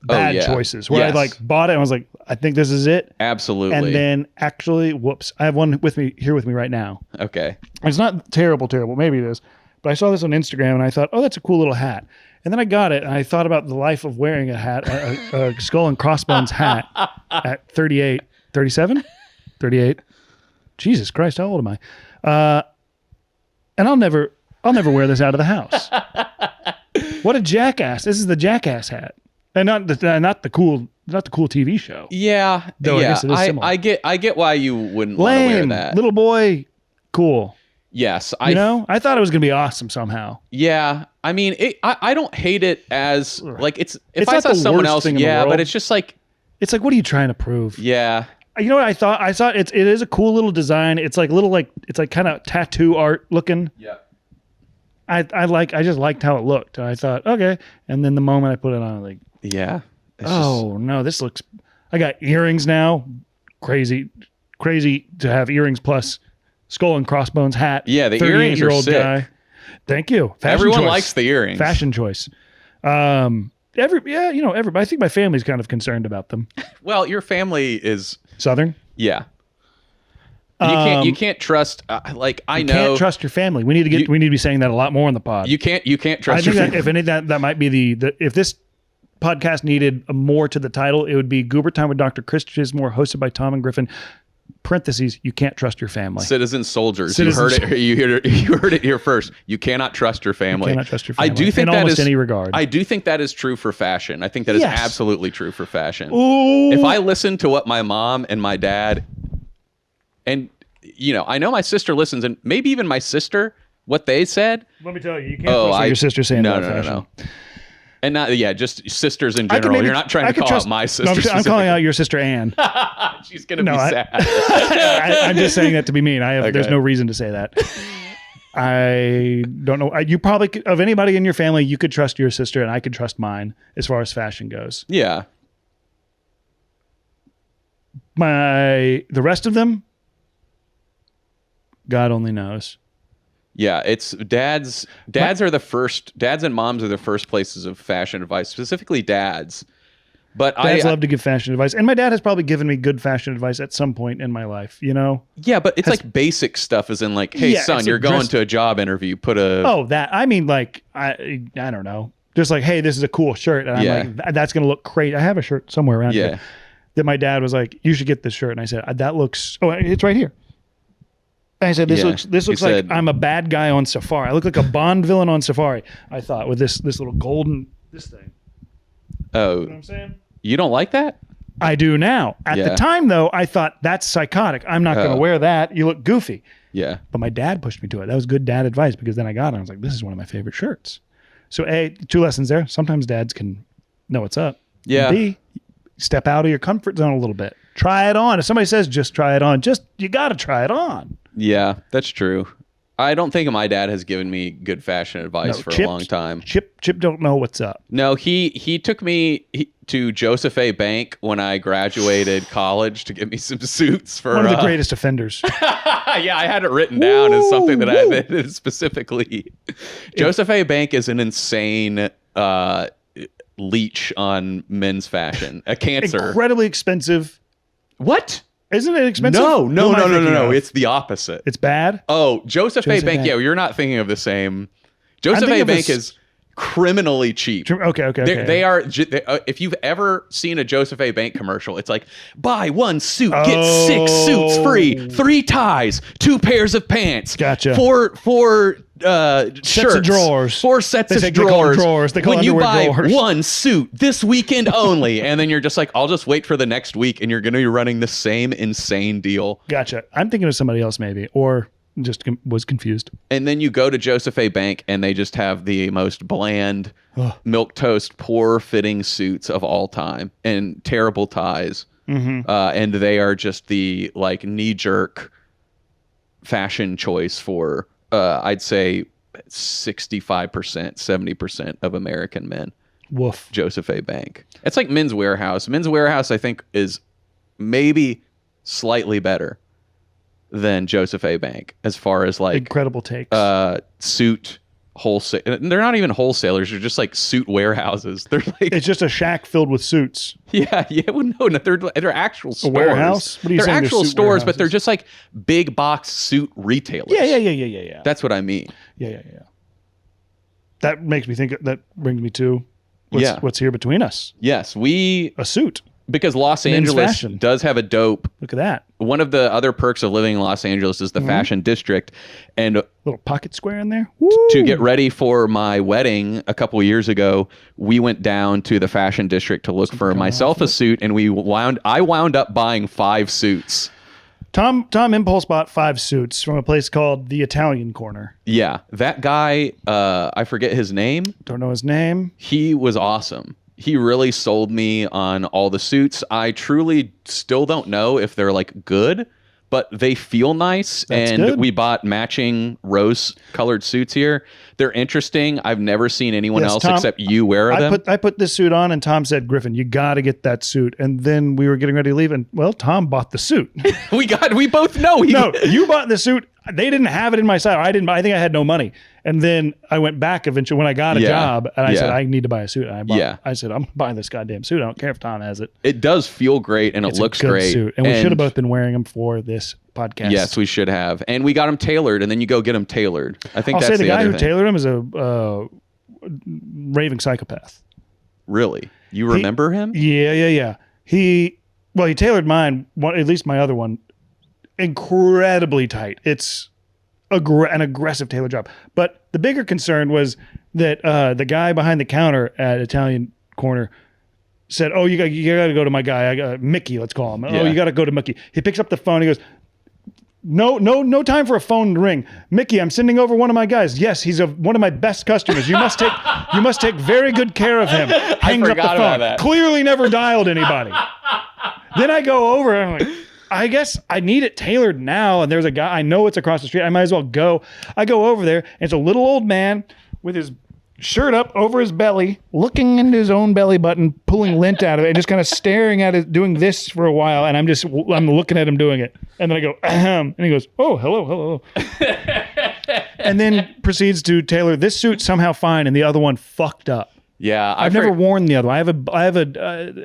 bad choices where I like bought it and I was like, I think this is it. Absolutely. And then actually, whoops, I have one with me right now. Okay. It's not terrible. Maybe it is. But I saw this on Instagram and I thought, oh, that's a cool little hat. And then I got it, and I thought about the life of wearing a hat, a skull and crossbones hat at 38, 37? 38. Jesus Christ, how old am And I'll never wear this out of the house. What a jackass! This is the jackass hat, and not the cool TV show. Yeah, Though I guess it is similar. I get why you wouldn't want to wear Lame, that. little boy, cool. Yes, I thought it was gonna be awesome somehow. Yeah, I mean, I don't hate it as like it's. If It's I not saw the someone worst else, thing in the yeah, world. but it's just like, It's like, what are you trying to prove? yeah, You know what I thought? I thought it is a cool little design. It's like little it's like kind of tattoo art looking. yeah. I just liked how it looked. And I thought, okay. And then the moment I put it on, I'm like, Yeah. oh no, this looks. I got earrings now. Crazy to have earrings plus skull and crossbones hat. Yeah, the earrings are sick. guy. Thank you. Fashion Everyone choice. likes the earrings. Fashion choice. Everybody. I think my family's kind of concerned about them. Well, your family is Southern. yeah. You can't trust I know Can't trust your family. We need to be saying that a lot more on the pod. you can't I trust think your that family. if any that might be the if this podcast needed more to the title, it would be Goober Time with Dr. Chris Chismore, hosted by Tom and Griffin. Parentheses, you can't trust your family. Citizen soldiers. Citizen you heard it here first. You cannot trust your family. You cannot trust your family. I do think in that almost is any regard. I do think that is true for fashion. I think that is Yes. absolutely true for fashion. Ooh. If I listen to what my mom and my dad and I know my sister listens, and maybe even my sister, what they said. Let me tell you, you can't trust what your sister's saying about fashion. No. And not just sisters in general. You're not trying to call out my sister. No, I'm calling out your sister Anne. She's gonna be sad. I'm just saying that to be mean. Okay. There's no reason to say that. I don't know. You probably of anybody in your family, you could trust your sister, and I could trust mine as far as fashion goes. Yeah. The rest of them, God only knows. Yeah, it's dads are the first. Dads and moms are the first places of fashion advice, specifically dads. But Dads love to give fashion advice, and my dad has probably given me good fashion advice at some point in my life. Yeah, but it's like basic stuff, as in like, hey Yeah, son, it's you're like going dress- to a job interview. Put a I mean, like I don't know, just like, hey, this is a cool shirt, and Yeah. I'm like, that's gonna look great. I have a shirt somewhere around Yeah. here that my dad was like, you should get this shirt, and I said, that looks. Oh, it's right here. And I said, this Yeah. looks He like said- I'm a bad guy on Safari. I look like a Bond villain on Safari. I thought with this little golden this thing. oh, You know what I'm saying? you don't like that? I do now. At the Yeah. time, though, I thought that's psychotic. I'm not going to Oh. wear that. You look goofy. Yeah. But my dad pushed me to it. That was good dad advice because then I got it. I was like, this is one of my favorite shirts. So A, 2 lessons there. Sometimes dads can know what's up. Yeah. And B, step out of your comfort zone a little bit. Try it on. If somebody says just try it on, you got to try it on. Yeah, that's true. I don't think my dad has given me good fashion advice No, for Chip- a long time. Chip don't know what's up. No, he took me to Joseph A. Bank when I graduated college to get me some suits for One of the greatest offenders. yeah, I had it written down as something that I did specifically. Joseph A. Bank is an insane leech on men's fashion, a cancer. Incredibly expensive. What? Isn't it expensive? No. Who am I thinking of? It's the opposite. It's bad. Oh, Joseph A. Joseph Bank. Bank. Yeah, you're not thinking of the same. Joseph thinking A. of Bank this- is criminally cheap. Okay. They are. If you've ever seen a Joseph A. Bank commercial, it's like buy one suit, get 6 suits free, 3 ties, 2 pairs of pants. Gotcha. 4 shirts, of drawers. 4 sets They of say they call them drawers. drawers. They call when you underwear buy drawers. one suit this weekend only, and then you're just like, I'll just wait for the next week, and you're going to be running the same insane deal. Gotcha. I'm thinking of somebody else maybe, or just was confused. And then you go to Joseph A. Bank, and they just have the most bland, milk toast, poor fitting suits of all time, and terrible ties. Mm-hmm. And they are just the like knee jerk fashion choice for I'd say 65%, 70% of American men. Woof. Joseph A. Bank. It's like Men's Warehouse. Men's Warehouse, I think, is maybe slightly better than Joseph A. Bank as far as like Incredible takes. suit wholesale. They're not even wholesalers. They're just like suit warehouses. They're like it's just a shack filled with suits. yeah. Well, no, they're actual stores. warehouse? What are you they're saying, they're actual suit stores, but they're warehouses? just like big box suit retailers. Yeah. That's what I mean. Yeah. That makes me think. That brings me to what's here between us. Yes, we A suit. because Los Men's Angeles fashion. does have a dope. Look at that. One of the other perks of living in Los Angeles is the fashion district. And Little pocket square in there. Woo! to get ready for my wedding a couple years ago, we went down to the fashion district to look for myself a suit, and I wound up buying 5 suits. Tom impulse bought 5 suits from a place called the Italian Corner. Yeah, that guy, I forget his name. Don't know his name. He was awesome. He really sold me on all the suits. I truly still don't know if they're like good, but they feel nice. That's and good. we bought matching rose colored suits here. They're interesting. I've never seen anyone Yes, else Tom, except you wear them. I put this suit on, and Tom said, "Griffin, you got to get that suit." And then we were getting ready to leave, and well, Tom bought the suit. we both know. No, you bought the suit. They didn't have it in my size. I didn't. I think I had no money. And then I went back eventually when I got a job, and I said, "I need to buy a suit." And I said, "I'm buying this goddamn suit. I don't care if Tom has it." It does feel great, and It's it looks a good great. suit. And we should have both been wearing them for this podcast. Yes, we should have. And we got them tailored, and then you go get them tailored. I think I'll that's say the guy other who thing. tailored them is a raving psychopath. Really? You remember him? Yeah. He tailored mine, at least my other one, incredibly tight. It's an aggressive tailor job. But the bigger concern was that the guy behind the counter at Italian Corner said, "Oh, you got to go to my guy, Mickey. Let's call him. Yeah. Oh, you got to go to Mickey." He picks up the phone. He goes, No time for a phone to ring. Mickey, I'm sending over one of my guys. Yes, he's one of my best customers. You must take very good care of him. Hangs up the forgot phone. about that. Clearly never dialed anybody. Then I go over and I'm like, I guess I need it tailored now. And there's a guy, I know it's across the street. I might as well go. I go over there, and it's a little old man with his shirt up over his belly, looking into his own belly button, pulling lint out of it, and just kind of staring at it, doing this for a while. And I'm looking at him doing it. And then I go, ahem. And he goes, "Oh, hello." And then proceeds to tailor this suit somehow fine, and the other one fucked up. Yeah, I've never worn the other one.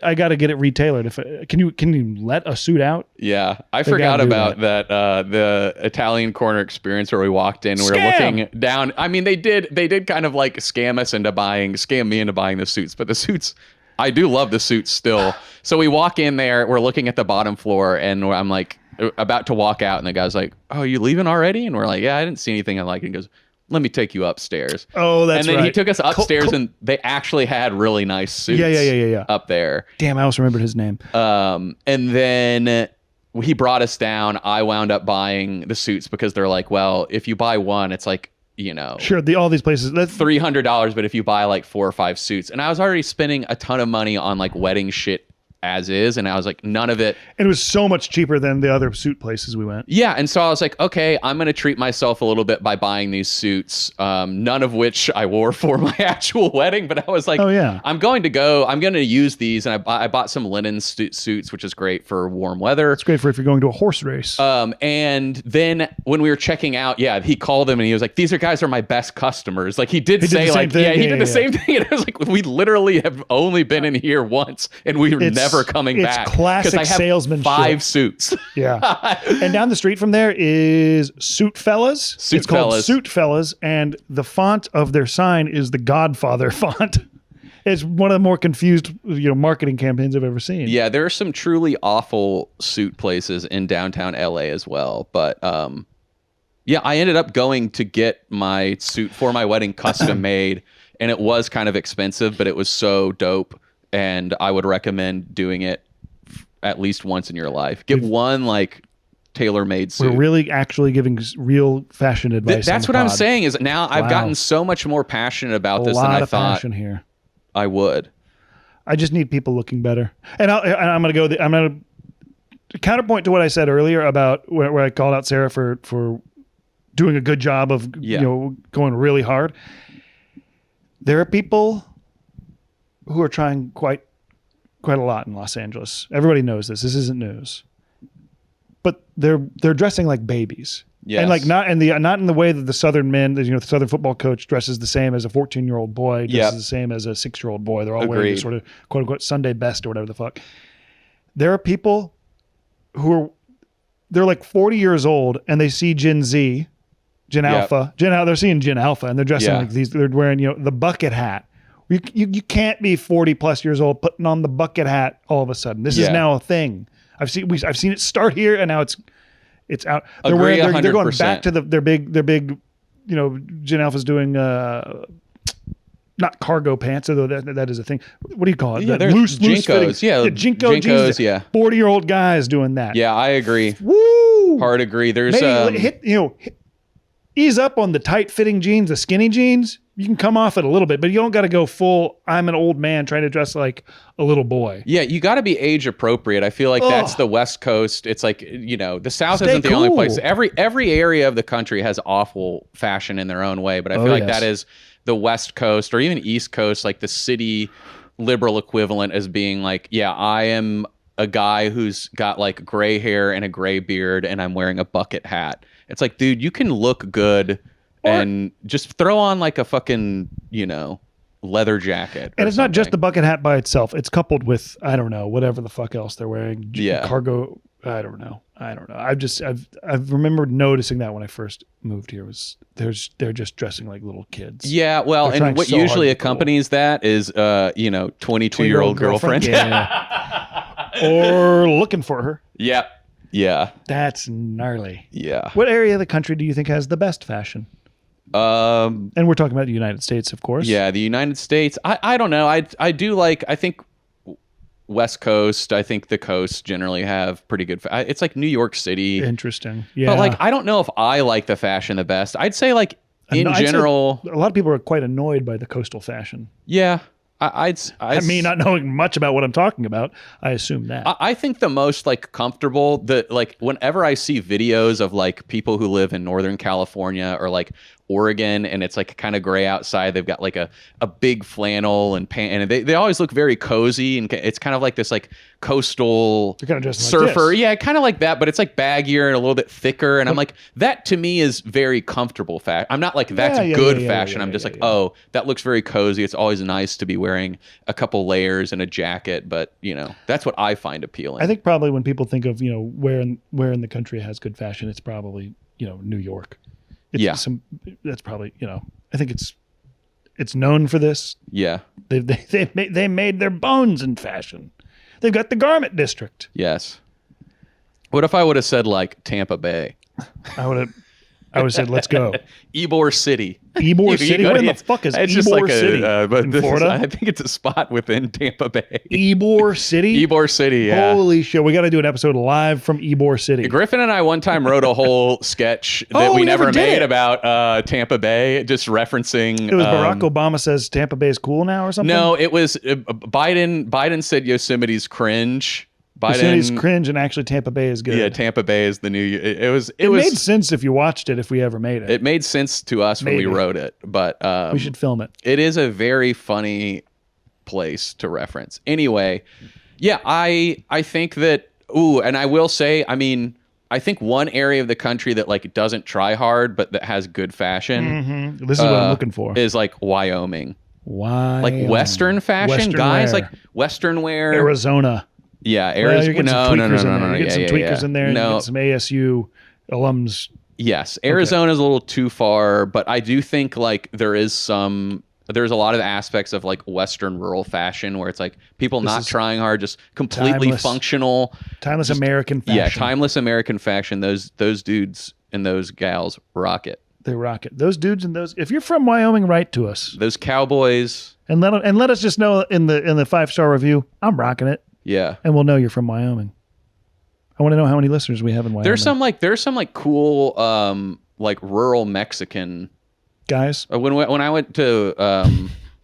I got to get it retailored. Can you let a suit out? Yeah, I forgot about that. The Italian Corner experience where we walked in, we were looking down. I mean, they did kind of like scam me into buying the suits, but the suits, I do love the suits still. So we walk in there, we're looking at the bottom floor, and I'm like about to walk out, and the guy's like, "Oh, you leaving already?" And we're like, "Yeah, I didn't see anything I like." And he goes, "Let me take you upstairs." Oh, that's right. And then he took us upstairs, and they actually had really nice suits. Yeah. Up there. Damn, I almost remembered his name. And then he brought us down. I wound up buying the suits because they're like, well, if you buy one, it's like, Sure, all these places. $300, but if you buy like 4 or 5 suits, and I was already spending a ton of money on like wedding shit as is, and I was like, none of it. It was so much cheaper than the other suit places we went. Yeah, and so I was like, okay, I'm going to treat myself a little bit by buying these suits, none of which I wore for my actual wedding, but I was like, oh yeah, I'm going to use these, and I bought some linen suits, which is great for warm weather. It's great for if you're going to a horse race. And then when we were checking out, he called them and he was like, "These guys are my best customers." Like he did say, like, he did the same thing, and I was like, we literally have only been in here once, and we were never coming back. It's classic I have salesmanship. 5 suits. Yeah. And down the street from there is Suit Fellas. It's called Suit Fellas, and the font of their sign is the Godfather font. It's one of the more confused, marketing campaigns I've ever seen. Yeah, there are some truly awful suit places in downtown LA as well, but I ended up going to get my suit for my wedding custom made, and it was kind of expensive, but it was so dope, and I would recommend doing it at least once in your life. Get one like tailor-made suit. We're really actually giving real fashion advice. That's what I'm saying is now I've gotten so much more passionate about this than I thought here. I would. I just need people looking better. And I'm going to go. I'm going to counterpoint to what I said earlier about where I called out Sarah for doing a good job of going really hard. There are people who are trying quite a lot in Los Angeles. Everybody knows this. This isn't news. But they're dressing like babies. Yes. And like not in the way that the Southern men, the Southern football coach dresses the same as a 14-year-old boy, dresses the same as a 6-year-old boy. They're all wearing this sort of quote unquote Sunday best or whatever the fuck. There are people they're like 40 years old and they see Gen Alpha. They're seeing Gen Alpha and they're dressing like these. They're wearing the bucket hat You can't be 40 plus years old putting on the bucket hat all of a sudden. This is now a thing. I've seen it start here, and now it's out. They're going back to their big. You know, Gen Alpha's doing not cargo pants, although that is a thing. What do you call it? Yeah, loose Jinkos. Jinko jeans. Yeah, 40-year-old guys doing that. Yeah, I agree. Woo! Hard agree. There's ease up on the tight-fitting jeans, the skinny jeans. You can come off it a little bit, but you don't got to go full. I'm an old man trying to dress like a little boy. Yeah, you got to be age appropriate. I feel like that's the West Coast. It's like, you know, the South isn't the only place. Every area of the country has awful fashion in their own way, but I feel like that is the West Coast or even East Coast, like the city liberal equivalent as being like, yeah, I am a guy who's got like gray hair and a gray beard and I'm wearing a bucket hat. It's like, dude, you can look good and just throw on like a fucking, you know, leather jacket. And it's not just the bucket hat by itself. It's coupled with, I don't know, whatever the fuck else they're wearing. Cargo. I don't know. I've remembered noticing that when I first moved here they're just dressing like little kids. Yeah. Well, and what usually accompanies that is, 22-year-old girlfriend. Yeah. Or looking for her. Yeah. Yeah. That's gnarly. Yeah. What area of the country do you think has the best fashion? And we're talking about the United States, of course. Yeah, the United States. I don't know. I do like. I think West Coast. I think the coast generally have pretty good. It's like New York City. Interesting. Yeah. But like, I don't know if I like the fashion the best. I'd say like in general, a lot of people are quite annoyed by the coastal fashion. Yeah. I mean, not knowing much about what I'm talking about, I assume that. I think the most like comfortable, like whenever I see videos of like people who live in Northern California or like Oregon and it's like kind of gray outside, they've got like a big flannel and pant, and they always look very cozy, and it's kind of like this like coastal kind of surfer. Like, yeah, kind of like that, but it's like baggier and a little bit thicker. And I'm like, that to me is very comfortable fashion. I'm not like that's good fashion. I'm just like, oh, that looks very cozy. It's always nice to be wearing a couple layers and a jacket, but you know, that's what I find appealing. I think probably when people think of, you know, where in the country has good fashion, it's probably, you know, New York. That's probably, you know, I think it's known for this. Yeah. They made their bones in fashion. They've got the garment district. Yes. What if I would have said like Tampa Bay? I would have said, let's go. Ybor City. Ybor City? Where the fuck is Ybor City? In Florida? I think it's a spot within Tampa Bay. Ybor City? Ybor City, yeah. Holy shit. We got to do an episode live from Ybor City. Griffin and I one time wrote a whole sketch that we never made about Tampa Bay, just referencing... It was Barack Obama says Tampa Bay is cool now or something? No, it was Biden said Yosemite's cringe. Yosemite's cringe, and actually Tampa Bay is good. Yeah, Tampa Bay is the new. It made sense if you watched it, if we ever made it. It made sense to us when we wrote it, but we should film it. It is a very funny place to reference. Anyway, yeah, I think that. Ooh, and I will say, I mean, I think one area of the country that like doesn't try hard but that has good fashion. Mm-hmm. This is what I'm looking for. Is like Wyoming. Wyoming. Like Western fashion, Western guys, wear. like Western wear. Arizona. Yeah, Arizona. No. You get some tweakers in there. No. You get some ASU alums. Yes, Arizona's a little too far, but I do think like there's a lot of aspects of like Western rural fashion where it's like people not trying hard, just completely functional. Timeless American fashion. Yeah, timeless American fashion. Those dudes and those gals rock it. They rock it. Those dudes and those. If you're from Wyoming, write to us. Those cowboys. And let us just know in the 5-star review. I'm rocking it. Yeah. And we'll know you're from Wyoming. I want to know how many listeners we have in Wyoming. There's some cool like rural Mexican guys. When I went to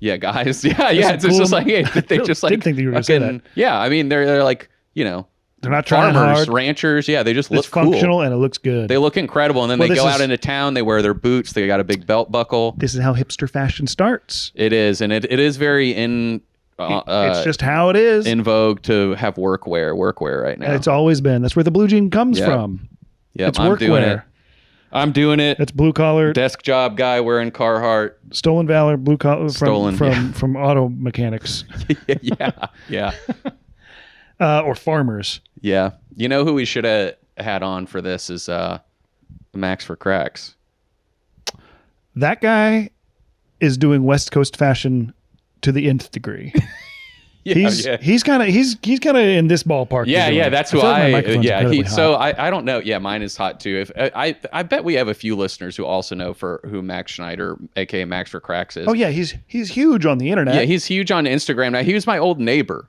guys. Yeah. It's cool, just like they just like didn't think that you were going to say that. Yeah, I mean they're like, you know, they're not trying farmers, hard. Ranchers. Yeah, they just look functional cool. And it looks good. They look incredible, and then they go out into town. They wear their boots. They got a big belt buckle. This is how hipster fashion starts. It is, and it is very in. It's just how it is. In vogue to have workwear right now. And it's always been. That's where the blue jean comes from. Yeah, it's workwear. I'm doing it. That's blue collar. Desk job guy wearing Carhartt. Stolen valor, blue collar from auto mechanics. Yeah. Or farmers. Yeah. You know who we should have had on for this is Max for Cracks. That guy is doing West Coast fashion to the nth degree. Yeah, he's kind of in this ballpark. Yeah, that's who I feel like my microphone's incredibly hot. So I don't know. Yeah, mine is hot too. If I bet we have a few listeners who also know who Max Schneider, aka Max for Cracks, is. Oh yeah, he's huge on the internet. Yeah, he's huge on Instagram now. He was my old neighbor.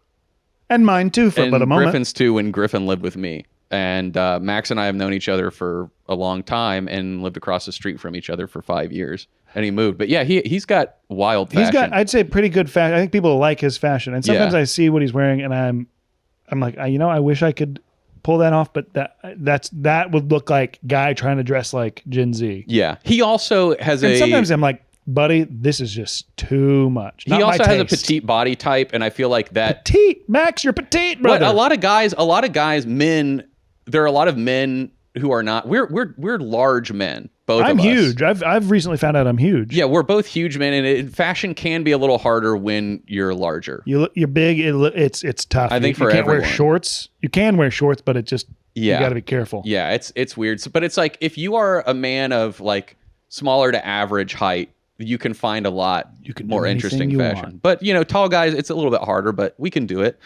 And mine too, for about a moment. Griffin's too, when Griffin lived with me. And Max and I have known each other for a long time and lived across the street from each other for 5 years. And he moved. But yeah, he's got wild fashion. He's got, I'd say, pretty good fashion. I think people like his fashion. And sometimes I see what he's wearing and I'm like, I wish I could pull that off, but that would look like guy trying to dress like Gen Z. Yeah. He also has and sometimes I'm like, buddy, this is just too much. He also has a petite body type, and I feel like that petite, Max, you're petite, brother. A lot of guys, men. There are a lot of men who are not. We're large men. Both. I'm of us. huge. I've recently found out I'm huge. Yeah, we're both huge men, and fashion can be a little harder when you're larger. You're big. It's tough. I think you for can't everyone. wear shorts. You can wear shorts, but it just you got to be careful. Yeah, it's weird. But it's like if you are a man of like smaller to average height, you can find a lot more interesting fashion. But tall guys, it's a little bit harder, but we can do it.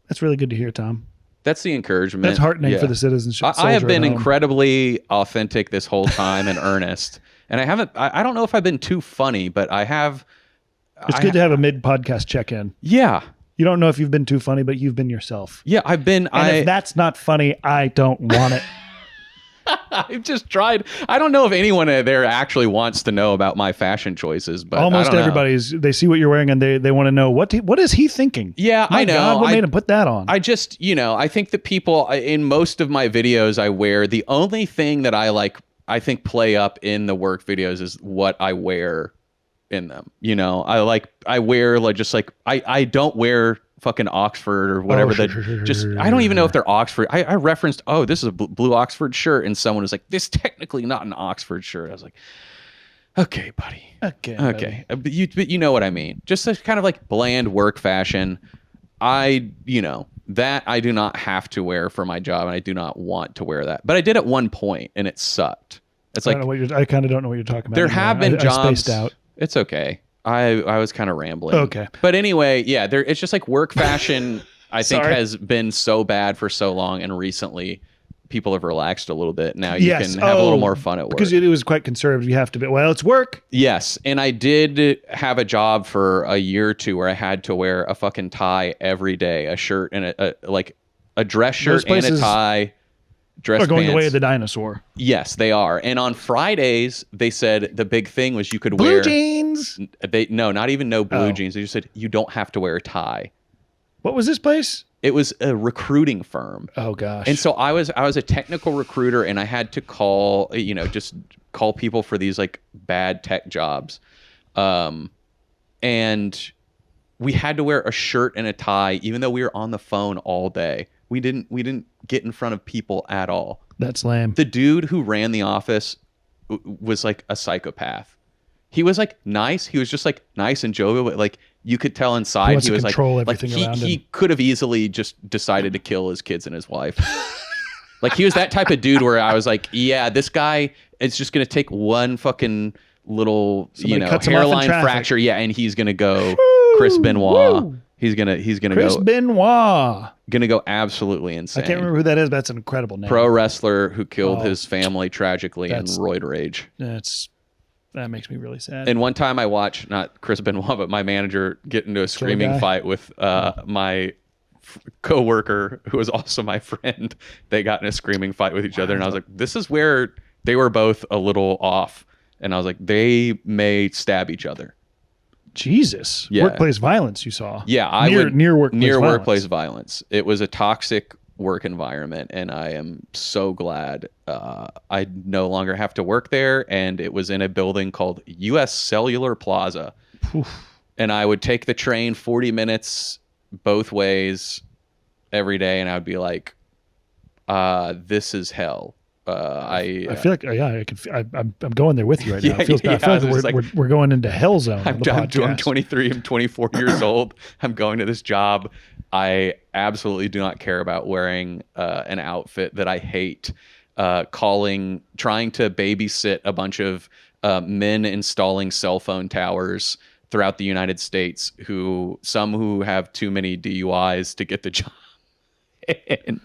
That's really good to hear, Tom. That's the encouragement. That's heartening for the citizenship. I have been incredibly authentic this whole time and earnest. And I haven't, I don't know if I've been too funny, but I have. It's good to have a mid-podcast check-in. Yeah. You don't know if you've been too funny, but you've been yourself. Yeah, I've been. And if that's not funny, I don't want it. I've just tried. I don't know if anyone there actually wants to know about my fashion choices, but almost everybody's. They see what you're wearing and they want to know what is he thinking. Yeah, my I know. God, what made him put that on? I just I think that people in most of my videos I wear, the only thing that I think play up in the work videos is what I wear in them. I wear I don't wear fucking Oxford or whatever. I don't even know if they're Oxford. I referenced, this is a blue Oxford shirt, and someone was like, this technically not an Oxford shirt. I was like, okay, buddy. Okay. But you know what I mean. Just a kind of like bland work fashion. That I do not have to wear for my job, and I do not want to wear that. But I did at one point, and it sucked. It's like I kind of don't know what you're talking about. There have been jobs. I spaced out. It's okay. I was kind of rambling. Okay. But anyway, yeah, it's just like work fashion, I think, has been so bad for so long. And recently, people have relaxed a little bit. Now you can have a little more fun at work. Because it was quite conservative. You have to be, it's work. Yes. And I did have a job for a year or two where I had to wear a fucking tie every day, a shirt and a dress shirt and a tie. Dress going pants. the way of the dinosaur. Yes, they are. And on Fridays, they said the big thing was you could blue wear jeans. Not even blue jeans. They just said you don't have to wear a tie. What was this place? It was a recruiting firm. Oh gosh. And so I was a technical recruiter, and I had to call people for these like bad tech jobs, and we had to wear a shirt and a tie, even though we were on the phone all day. We didn't get in front of people at all. That's lame. The dude who ran the office was like a psychopath. He was like nice. He was just like nice and jovial, but like you could tell inside he was control everything around him. He could have easily just decided to kill his kids and his wife. Like he was that type of dude where I was like, yeah, this guy is just gonna take one fucking little hairline fracture, and he's gonna go Chris Benoit. Woo. He's gonna Chris Benoit. Gonna go absolutely insane. I can't remember who that is, but that's an incredible name. Pro wrestler who killed his family tragically in roid rage. That makes me really sad. And one time I watched, not Chris Benoit, but my manager get into a screaming fight with my coworker who was also my friend. They got in a screaming fight with each other, and I was like, this is where they were both a little off. And I was like, they may stab each other. Jesus. Yeah. Workplace violence you saw. Yeah. Near workplace violence. It was a toxic work environment, and I am so glad I no longer have to work there. And it was in a building called US Cellular Plaza. Oof. And I would take the train 40 minutes both ways every day, and I would be like, this is hell. I feel like I'm going there with you right now. It feels bad. I feel like we're going into hell zone. I'm 23. I'm 24 years old. I'm going to this job. I absolutely do not care about wearing an outfit that I hate. Trying to babysit a bunch of men installing cell phone towers throughout the United States who have too many DUIs to get the job. And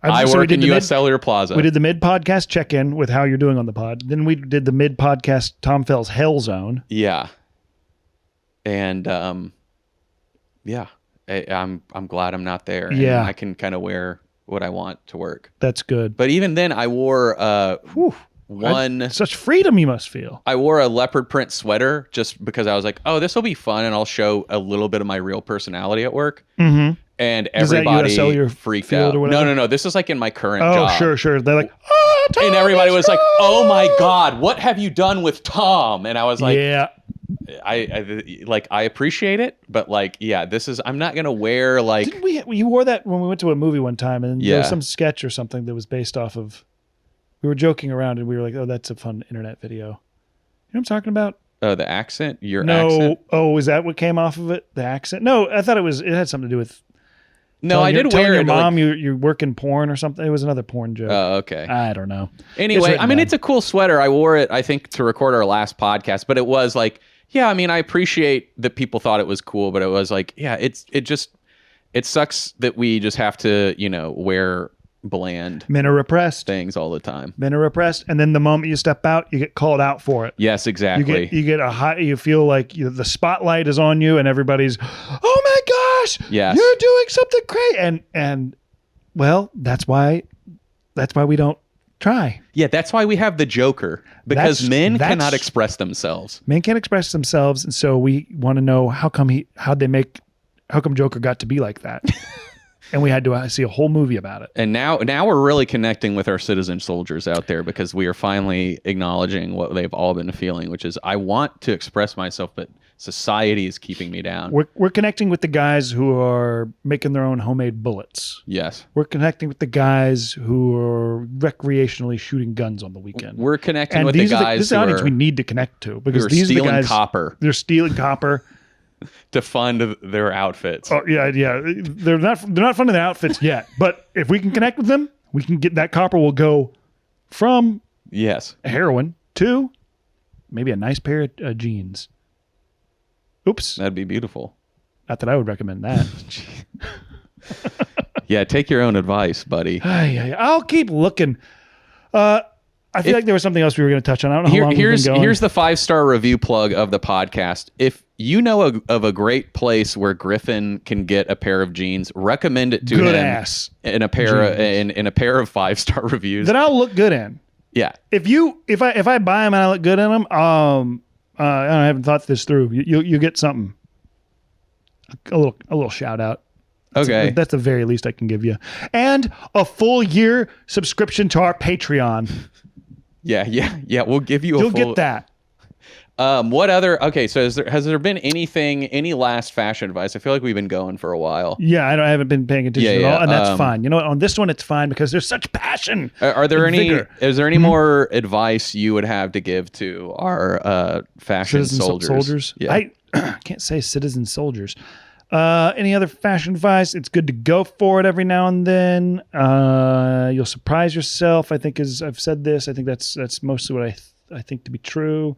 I So we work did in the U.S. Cellular Plaza. We did the mid-podcast check-in with how you're doing on the pod. Then we did the mid-podcast Tom Fell's Hell Zone. Yeah. And yeah, I'm glad I'm not there. And Yeah. I can kind of wear what I want to work. That's good. But even then, I wore Such freedom you must feel. I wore a leopard print sweater just because I was like, oh, this will be fun, and I'll show a little bit of my real personality at work. Mm-hmm. And Is that everybody USL your freaked field out. or whatever? No. This is like in my current job. Oh, sure. They're like, Tom And everybody is was like, gone. oh my God, what have you done with Tom? And I was like, yeah. I appreciate it, but like, yeah, I'm not going to wear like, Didn't you wore that when we went to a movie one time, and there was Yeah. some sketch or something that was based off of, we were joking around and we were like, oh, that's a fun internet video. You know what I'm talking about? the accent, your No. accent. Oh, is that what came off of it? The accent? No, I thought it had something to do with No, I did telling wear your it. mom like, you work in porn or something. It was another porn joke. oh, okay. I don't know. Anyway, written I mean, down. it's a cool sweater. I wore it, I think, to record our last podcast, but it was like, yeah, I mean, I appreciate that people thought it was cool, but it was like, yeah, it sucks that we just have to, wear bland Men are repressed. things all the time. Men are repressed, and then the moment you step out, you get called out for it. Yes, exactly. You get a high. You feel like the spotlight is on you, and everybody's, oh my gosh, Yes. you're doing something great, and well, that's why we don't try. Yeah, that's why we have the Joker, because men That's- cannot express themselves. Men can't express themselves, and so we want to know how come Joker got to be like that, and we had to see a whole movie about it. And now we're really connecting with our citizen soldiers out there, because we are finally acknowledging what they've all been feeling, which is, I want to express myself, but society is keeping me down. We're connecting with the guys who are making their own homemade bullets. Yes. We're connecting with the guys who are recreationally shooting guns on the weekend. We're connecting And with the these are guys this is the who audience are, we need to connect to, because who are these are the stealing guys. copper They're stealing copper. to fund their outfits. Oh yeah. They're not funding their outfits yet, but if we can connect with them, we can get that copper. Will go from Yes. heroin to maybe a nice pair of jeans. Oops, That'd be beautiful. not that I would recommend that. Yeah, take your own advice, buddy. I'll keep looking. I feel like there was something else we were going to touch on. I don't know how long we've Here's been going. the 5-star review plug of the podcast. If you know of a great place where Griffin can get a pair of jeans, recommend it to Good him ass in a pair in a pair of 5-star reviews. that I'll look good in. Yeah. If I buy them and I look good in them, I haven't thought this through. You get something. A little shout out. Okay. That's the very least I can give you, and a full year subscription to our Patreon. Yeah. We'll give you You'll get that. What other? Okay. So has there been any last fashion advice? I feel like we've been going for a while. Yeah, I haven't been paying attention Yeah, at all, and that's yeah, fine. You know what? On this one, it's fine because there's such passion. Are there and any? vigor. Is there any more advice you would have to give to our fashion Citizen soldiers? Yeah. I can't say citizen soldiers. Any other fashion advice? It's good to go for it every now and then. You'll surprise yourself. I think I've said this. I think that's mostly what I think to be true.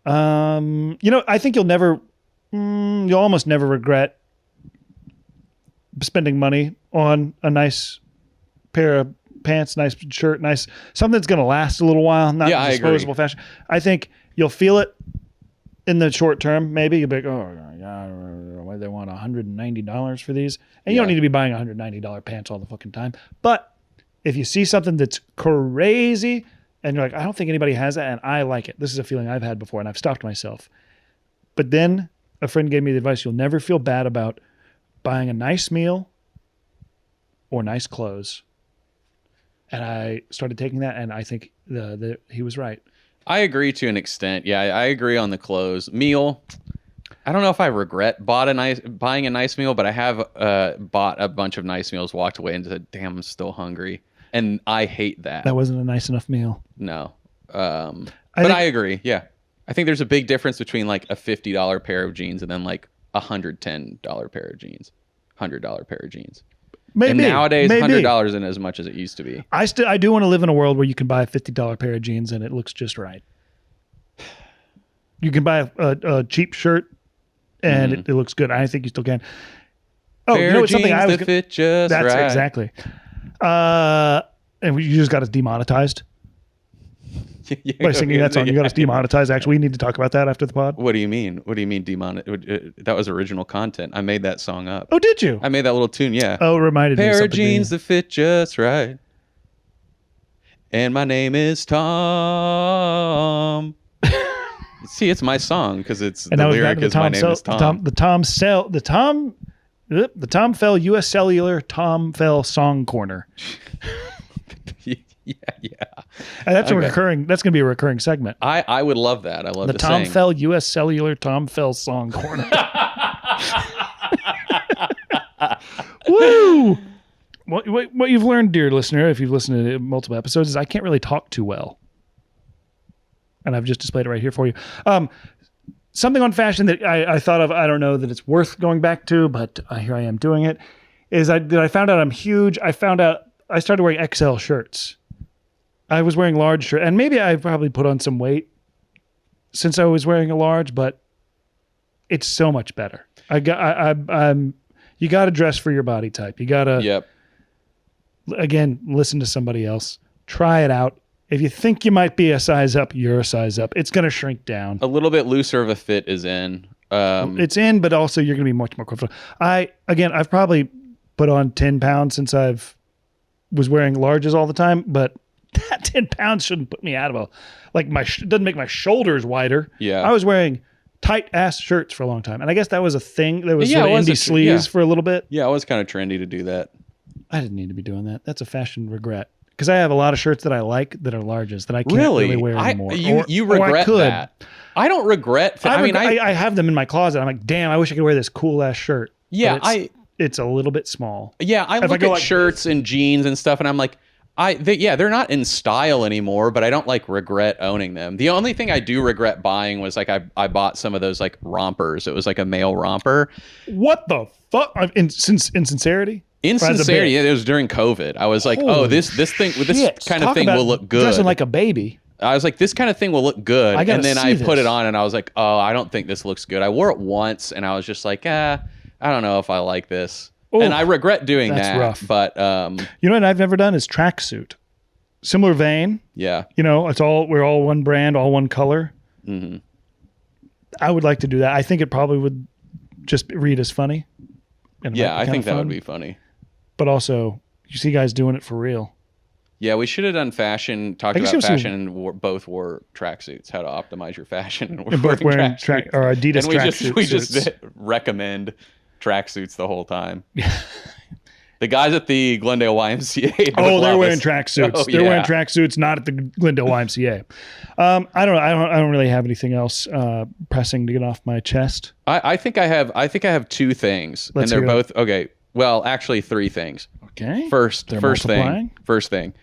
I think you'll almost never regret spending money on a nice pair of pants, nice shirt, nice something that's going to last a little while. Not Yeah, I disposable fashion. I think you'll feel it in the short term. Maybe you'll be like, oh my God, why do they want $190 for these? And you don't need to be buying $190 pants all the fucking time. But if you see something that's crazy and you're like, I don't think anybody has that, and I like it. This is a feeling I've had before, and I've stopped myself. But then a friend gave me the advice: you'll never feel bad about buying a nice meal or nice clothes. And I started taking that, and I think he was right. I agree to an extent. Yeah, I agree on the clothes. Meal, I don't know if I regret buying a nice meal, but I have bought a bunch of nice meals, walked away and said, damn, I'm still hungry. And I hate that. That wasn't a nice enough meal. No. I agree. Yeah. I think there's a big difference between like a $50 pair of jeans and then like a $110 pair of jeans, $100 pair of jeans. Maybe. And nowadays, maybe. $100 isn't as much as it used to be. I do want to live in a world where you can buy a $50 pair of jeans and it looks just right. You can buy a cheap shirt, and it looks good. I think you still can. Oh, Pair you know of what's something jeans I was that fit just That's right. exactly. And you just got us demonetized Yeah, by singing that song. You got us demonetized. Actually, we need to talk about that after the pod. What do you mean? What do you mean that was original content. I made that song up. Oh, did you? I made that little tune, yeah. Oh, it reminded me of Pair of something. jeans that fit just right. And my name is Tom. See, it's my song because it's And the that was lyric back to is my name is Tom. The Tom Fell U.S. Cellular Tom Fell Song Corner. yeah. And that's a Okay. recurring. That's going to be a recurring segment. I would love that. I love The to Tom sing. Fell U.S. Cellular Tom Fell Song Corner. Woo! What you've learned, dear listener, if you've listened to multiple episodes, is I can't really talk too well. And I've just displayed it right here for you. Something on fashion that I thought of, I don't know that it's worth going back to, but here I am doing it, is I found out I'm huge. I found out I started wearing XL shirts. I was wearing large shirts, and maybe I probably put on some weight since I was wearing a large, but it's so much better. You got to dress for your body type. You got to, Yep. again, listen to somebody else. Try it out. If you think you might be a size up, you're a size up. It's going to shrink down. A little bit looser of a fit is in. It's in, but also you're going to be much more comfortable. I've probably put on 10 pounds since was wearing larges all the time, but that 10 pounds shouldn't put me out of it doesn't make my shoulders wider. Yeah. I was wearing tight ass shirts for a long time. And I guess that was a thing. There was Yeah, sort it of was indie sleeves for a little bit. Yeah, it was kind of trendy to do that. I didn't need to be doing that. That's a fashion regret. Because I have a lot of shirts that I like that are larges that I can't really wear anymore. You Or I regret could. that. I don't regret. I have them in my closet. I'm like, damn, I wish I could wear this cool ass shirt. Yeah, But it's a little bit small. Yeah, I look at shirts and jeans and stuff, and I'm like, they're not in style anymore, but I don't regret owning them. The only thing I do regret buying was I bought some of those rompers. It was a male romper. What the fuck? In sincerity? Insincerity. Yeah, it was during COVID. I was like, Holy this kind of thing will look good. Dressing like a baby. I was like, this kind of thing will look good. I gotta And then see I this. put it on and I was like, oh, I don't think this looks good. I wore it once and I was just like, I don't know if I like this. Oh, and I regret doing that's that. rough. But You know what I've never done is tracksuit. Similar vein. yeah. We're all one brand, all one color. Mm-hmm. I would like to do that. I think it probably would just read as funny. And Yeah, might be I kinda think that fun. would be funny. But also, you see guys doing it for real. Yeah, we should have done fashion, talked I guess about you'll see- fashion, and both wore tracksuits, how to optimize your fashion. And, And both wearing tracksuits. or Adidas And we tracksuit just suits. recommend tracksuits the whole time. The guys at the Glendale YMCA. Oh, they're love wearing us. tracksuits. Oh, They're yeah. wearing tracksuits, not at the Glendale YMCA. I don't know. I don't really have anything else pressing to get off my chest. I think I have two things, Let's and they're hear it. both okay. Well, actually, three things. Okay. First multiplying? thing.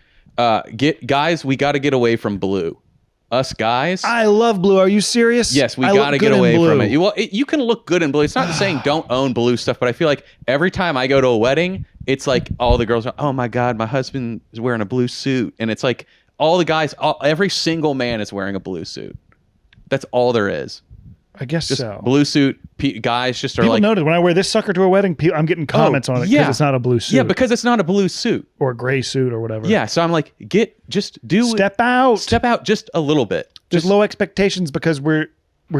Guys, we got to get away from blue. Us guys. I love blue. Are you serious? Yes, we I got to look get good in away blue. from it. Well, you can look good in blue. It's not saying don't own blue stuff, but I feel like every time I go to a wedding, it's like all the girls are, oh my God, my husband is wearing a blue suit. And it's like all the guys, every single man is wearing a blue suit. That's all there is. I guess Just so. blue suit. Guys just are People like, noted when I wear this sucker to a wedding, I'm getting comments on it because yeah. it's not a blue suit. yeah, because it's not a blue suit. or a gray suit or whatever. Yeah, so I'm like, Step out. step out just a little bit. Just low expectations because we're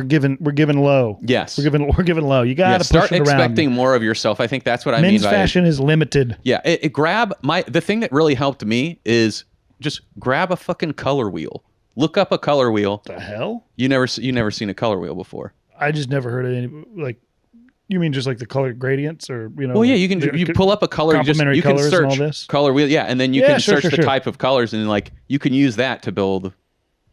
giving low. Yes. We're giving low. You got to Start push it around. expecting more of yourself. I think that's what I Men's mean by fashion is limited. Yeah, the thing that really helped me is just grab a fucking color wheel. Look up a color wheel. The hell? You never seen a color wheel before. I just never heard of any You mean just like the color gradients, or Well, yeah, you pull up a color. Complementary You can colors and all search this? color wheel. Yeah, and then you Yeah, can sure, search the sure. type of colors, and you can use that to build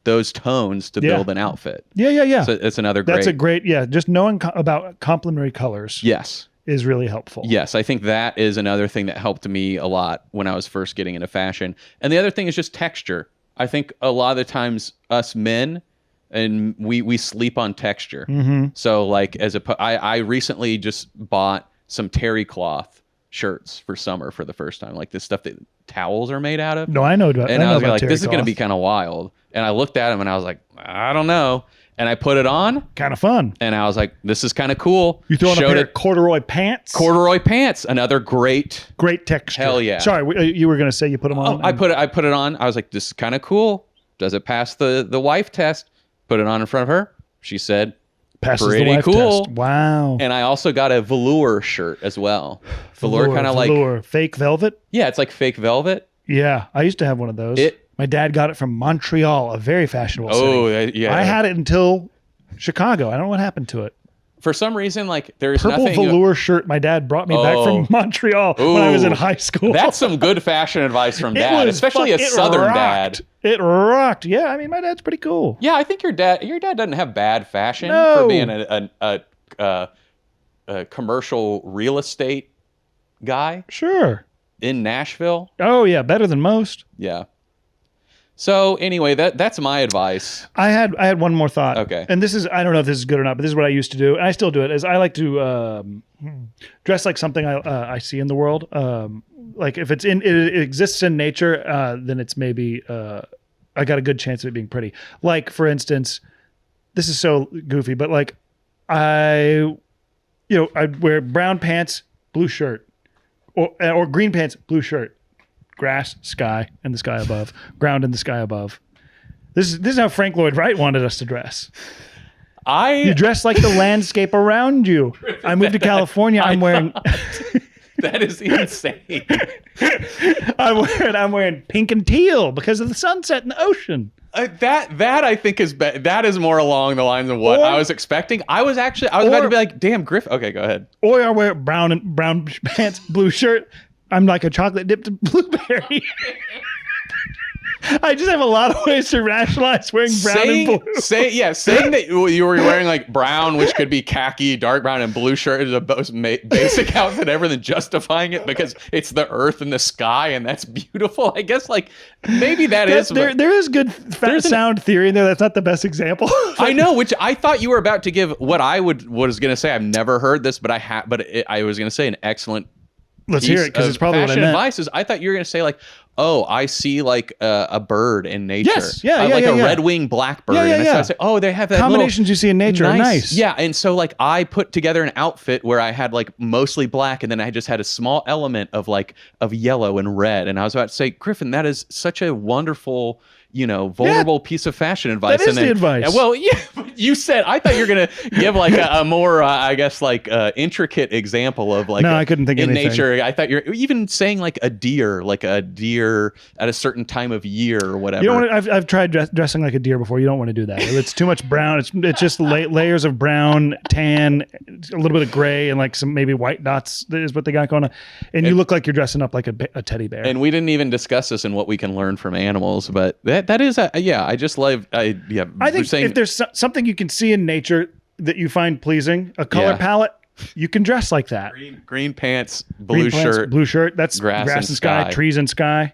those tones to Yeah. build an outfit. Yeah. So it's another great. That's a great. Yeah, just knowing about complementary colors Yes. is really helpful. Yes, I think that is another thing that helped me a lot when I was first getting into fashion. And the other thing is just texture. I think a lot of the times us men, and we sleep on texture. Mm-hmm. So I recently just bought some terry cloth shirts for summer for the first time, like this stuff that towels are made out of. No, I know about. And I I know was about like, terry this is going to cloth. be kind of wild. And I looked at them and I was like, I don't know. And I put it on, Kind of fun. and I was like, "This is kind of cool." You throw on a Showed pair it. of corduroy pants. Corduroy pants, another great. Great texture. Hell yeah. Sorry, you were going to say you put them on? I put it on. I was like, "This is kind of cool. Does it pass the wife test?" Put it on in front of her. She said, Passes "Pretty the wife cool." test. Wow. And I also got a velour shirt as well. Velour kind of like, velour. Fake velvet? yeah, it's like fake velvet. Yeah, I used to have one of those. My dad got it from Montreal, a very fashionable city. Yeah. I had it until Chicago. I don't know what happened to it. For some reason, like there's Purple nothing. velour shirt my dad brought me back from Montreal when I was in high school. That's some good fashion advice from It dad, was especially a it Southern rocked. dad. It rocked. Yeah, I mean, my dad's pretty cool. Yeah, I think your dad doesn't have bad fashion No. for being a commercial real estate guy Sure. in Nashville. Oh, yeah, better than most. Yeah. So anyway, that's my advice. I had one more thought. Okay. And this is, I don't know if this is good or not, but this is what I used to do, and I still do it, is I like to dress like something I see in the world. Like if it exists in nature, then it's maybe, I got a good chance of it being pretty. Like, for instance, this is so goofy, but like I'd wear brown pants, blue shirt, or green pants, blue shirt. Grass, sky, and the sky above. Ground and the sky above. This is how Frank Lloyd Wright wanted us to dress. You dress like the landscape around you. I moved to California. I'm wearing. That is insane. I'm wearing pink and teal because of the sunset and the ocean. That I think that is more along the lines of what I was expecting. I was about to be like, damn, Griff. Okay, go ahead. Or I wear brown pants, blue shirt. I'm like a chocolate dipped blueberry. I just have a lot of ways to rationalize wearing brown and blue. Saying that you were wearing like brown, which could be khaki, dark brown, and blue shirt is the most basic outfit ever, than justifying it because it's the earth and the sky, and that's beautiful. I guess like maybe there is good sound theory in there. That's not the best example. I know, which I thought you were about to give what I was going to say. I've never heard this, but I was going to say an excellent. Let's hear it, because it's probably what I fashion meant. advice is, I thought you were going to say like, oh, I see like a bird in nature. Yes, yeah, like yeah, a yeah. red-winged blackbird. Yeah, And I say, oh, they have that combinations you see in nature are nice. Yeah, and so like I put together an outfit where I had like mostly black, and then I just had a small element of yellow and red. And I was about to say, Griffin, that is such a wonderful, vulnerable piece of fashion advice. That is the advice. Well, yeah, you said, I thought you were going to give like a more, I guess, like intricate example of like. No, I couldn't think of in anything. nature. I thought you're even saying like a deer at a certain time of year or whatever. You don't want I've tried dressing like a deer before. You don't want to do that. It's too much brown. It's just layers of brown, tan, a little bit of gray, and like some maybe white dots is what they got going on. And you look like you're dressing up like a teddy bear. And we didn't even discuss this and what we can learn from animals, but that is I just love I think if there's something you can see in nature that you find pleasing, a color palette, you can dress like that. Green pants, blue shirt. That's grass and sky. trees and sky.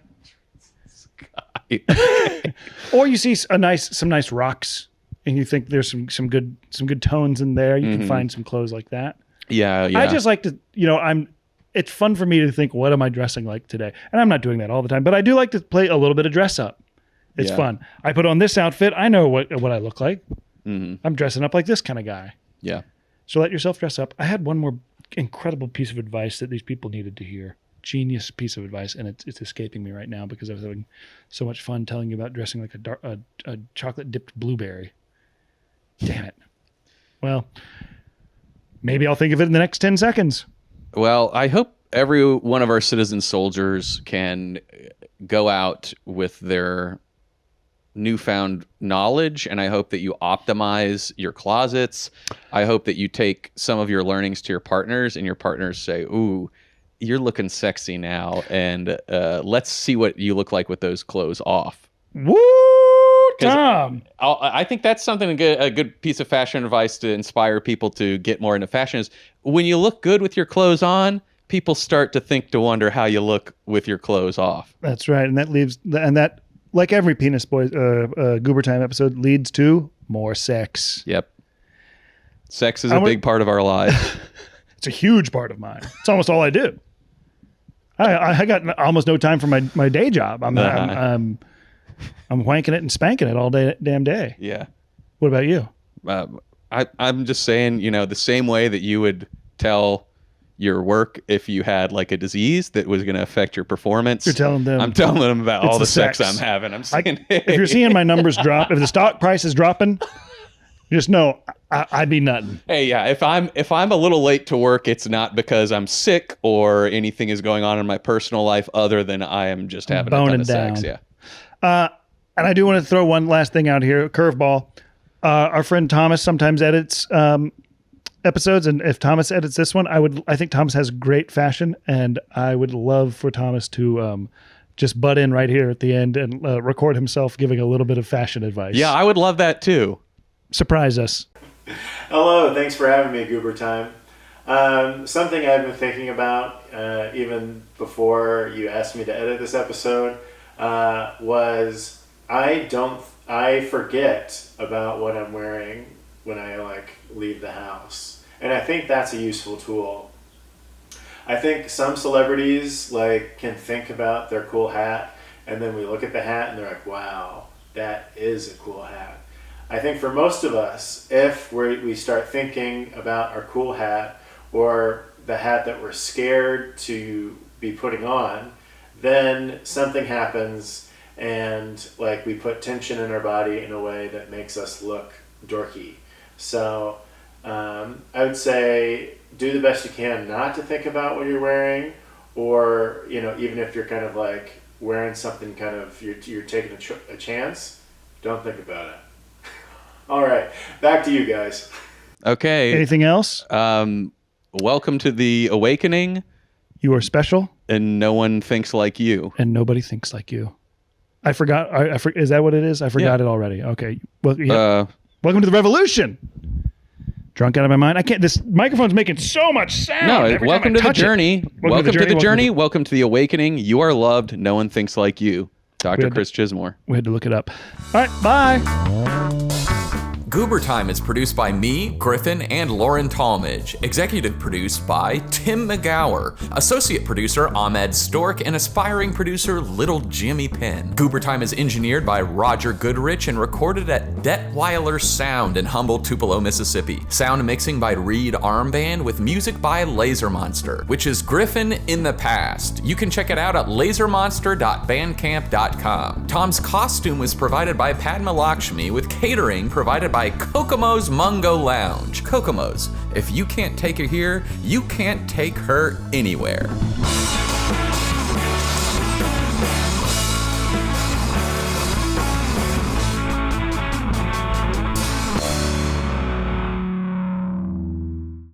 Or you see some nice rocks, and you think there's some good tones in there. You can find some clothes like that. Yeah. I just like to, it's fun for me to think, what am I dressing like today? And I'm not doing that all the time, but I do like to play a little bit of dress up. It's fun. I put on this outfit. I know what I look like. Mm-hmm. I'm dressing up like this kind of guy. Yeah. So let yourself dress up. I had one more incredible piece of advice that these people needed to hear. Genius piece of advice, and it's escaping me right now because I was having so much fun telling you about dressing like a chocolate dipped blueberry. Damn it. Well, maybe I'll think of it in the next 10 seconds. Well, I hope every one of our citizen soldiers can go out with their newfound knowledge, and I hope that you optimize your closets. I hope that you take some of your learnings to your partners, and your partners say, ooh, you're looking sexy now, and let's see what you look like with those clothes off. Woo, Tom! I think that's something a good piece of fashion advice to inspire people to get more into fashion is when you look good with your clothes on, people start to wonder how you look with your clothes off. That's right, and that like every Penis Boys Goober Time episode leads to more sex. Yep. Sex is a big part of our lives. It's a huge part of mine. It's almost all I do. I got almost no time for my day job. I'm wanking it and spanking it all day, damn day. Yeah. What about you? I'm just saying, the same way that you would tell your work if you had like a disease that was going to affect your performance. You're telling them. I'm telling them about all the sex I'm sex. having. I'm saying, If you're seeing my numbers drop, if the stock price is dropping, just know I'd be nutting. hey, yeah, if I'm a little late to work, it's not because I'm sick or anything is going on in my personal life other than I am just having a ton of sex. Boning Yeah. And I do want to throw one last thing out here, a curveball. Our friend Thomas sometimes edits episodes, and if Thomas edits this one, I think Thomas has great fashion, and I would love for Thomas to just butt in right here at the end and record himself giving a little bit of fashion advice. Yeah, I would love that too. Surprise us. Hello, thanks for having me, Goober Time. Something I've been thinking about even before you asked me to edit this episode was I forget about what I'm wearing when I leave the house. And I think that's a useful tool. I think some celebrities can think about their cool hat, and then we look at the hat and they're like, wow, that is a cool hat. I think for most of us, if we start thinking about our cool hat or the hat that we're scared to be putting on, then something happens and we put tension in our body in a way that makes us look dorky. So I would say do the best you can not to think about what you're wearing, or even if you're kind of wearing something you're taking a chance, don't think about it. All right, back to you guys. Okay. Anything else? Welcome to the awakening. You are special, and no one thinks like you. and nobody thinks like you. I forgot. Is that what it is? I forgot it already. Okay. Well, yeah. Welcome to the revolution. Drunk out of my mind. I can't. This microphone's making so much sound. No, welcome to the journey. Welcome to the journey. Welcome Welcome to the awakening. You are loved. No one thinks like you. Dr. Chris Chismore. We had to look it up. All right. Bye. Goober Time is produced by me, Griffin, and Lauren Talmadge. Executive produced by Tim McGower. Associate producer Ahmed Stork, and aspiring producer Little Jimmy Penn. Goober Time is engineered by Roger Goodrich and recorded at Detweiler Sound in Humboldt, Tupelo, Mississippi. Sound mixing by Reed Armband with music by Laser Monster, which is Griffin in the past. You can check it out at lasermonster.bandcamp.com. Tom's costume was provided by Padma Lakshmi, with catering provided by Kokomo's Mungo Lounge. Kokomo's, if you can't take her here, you can't take her anywhere.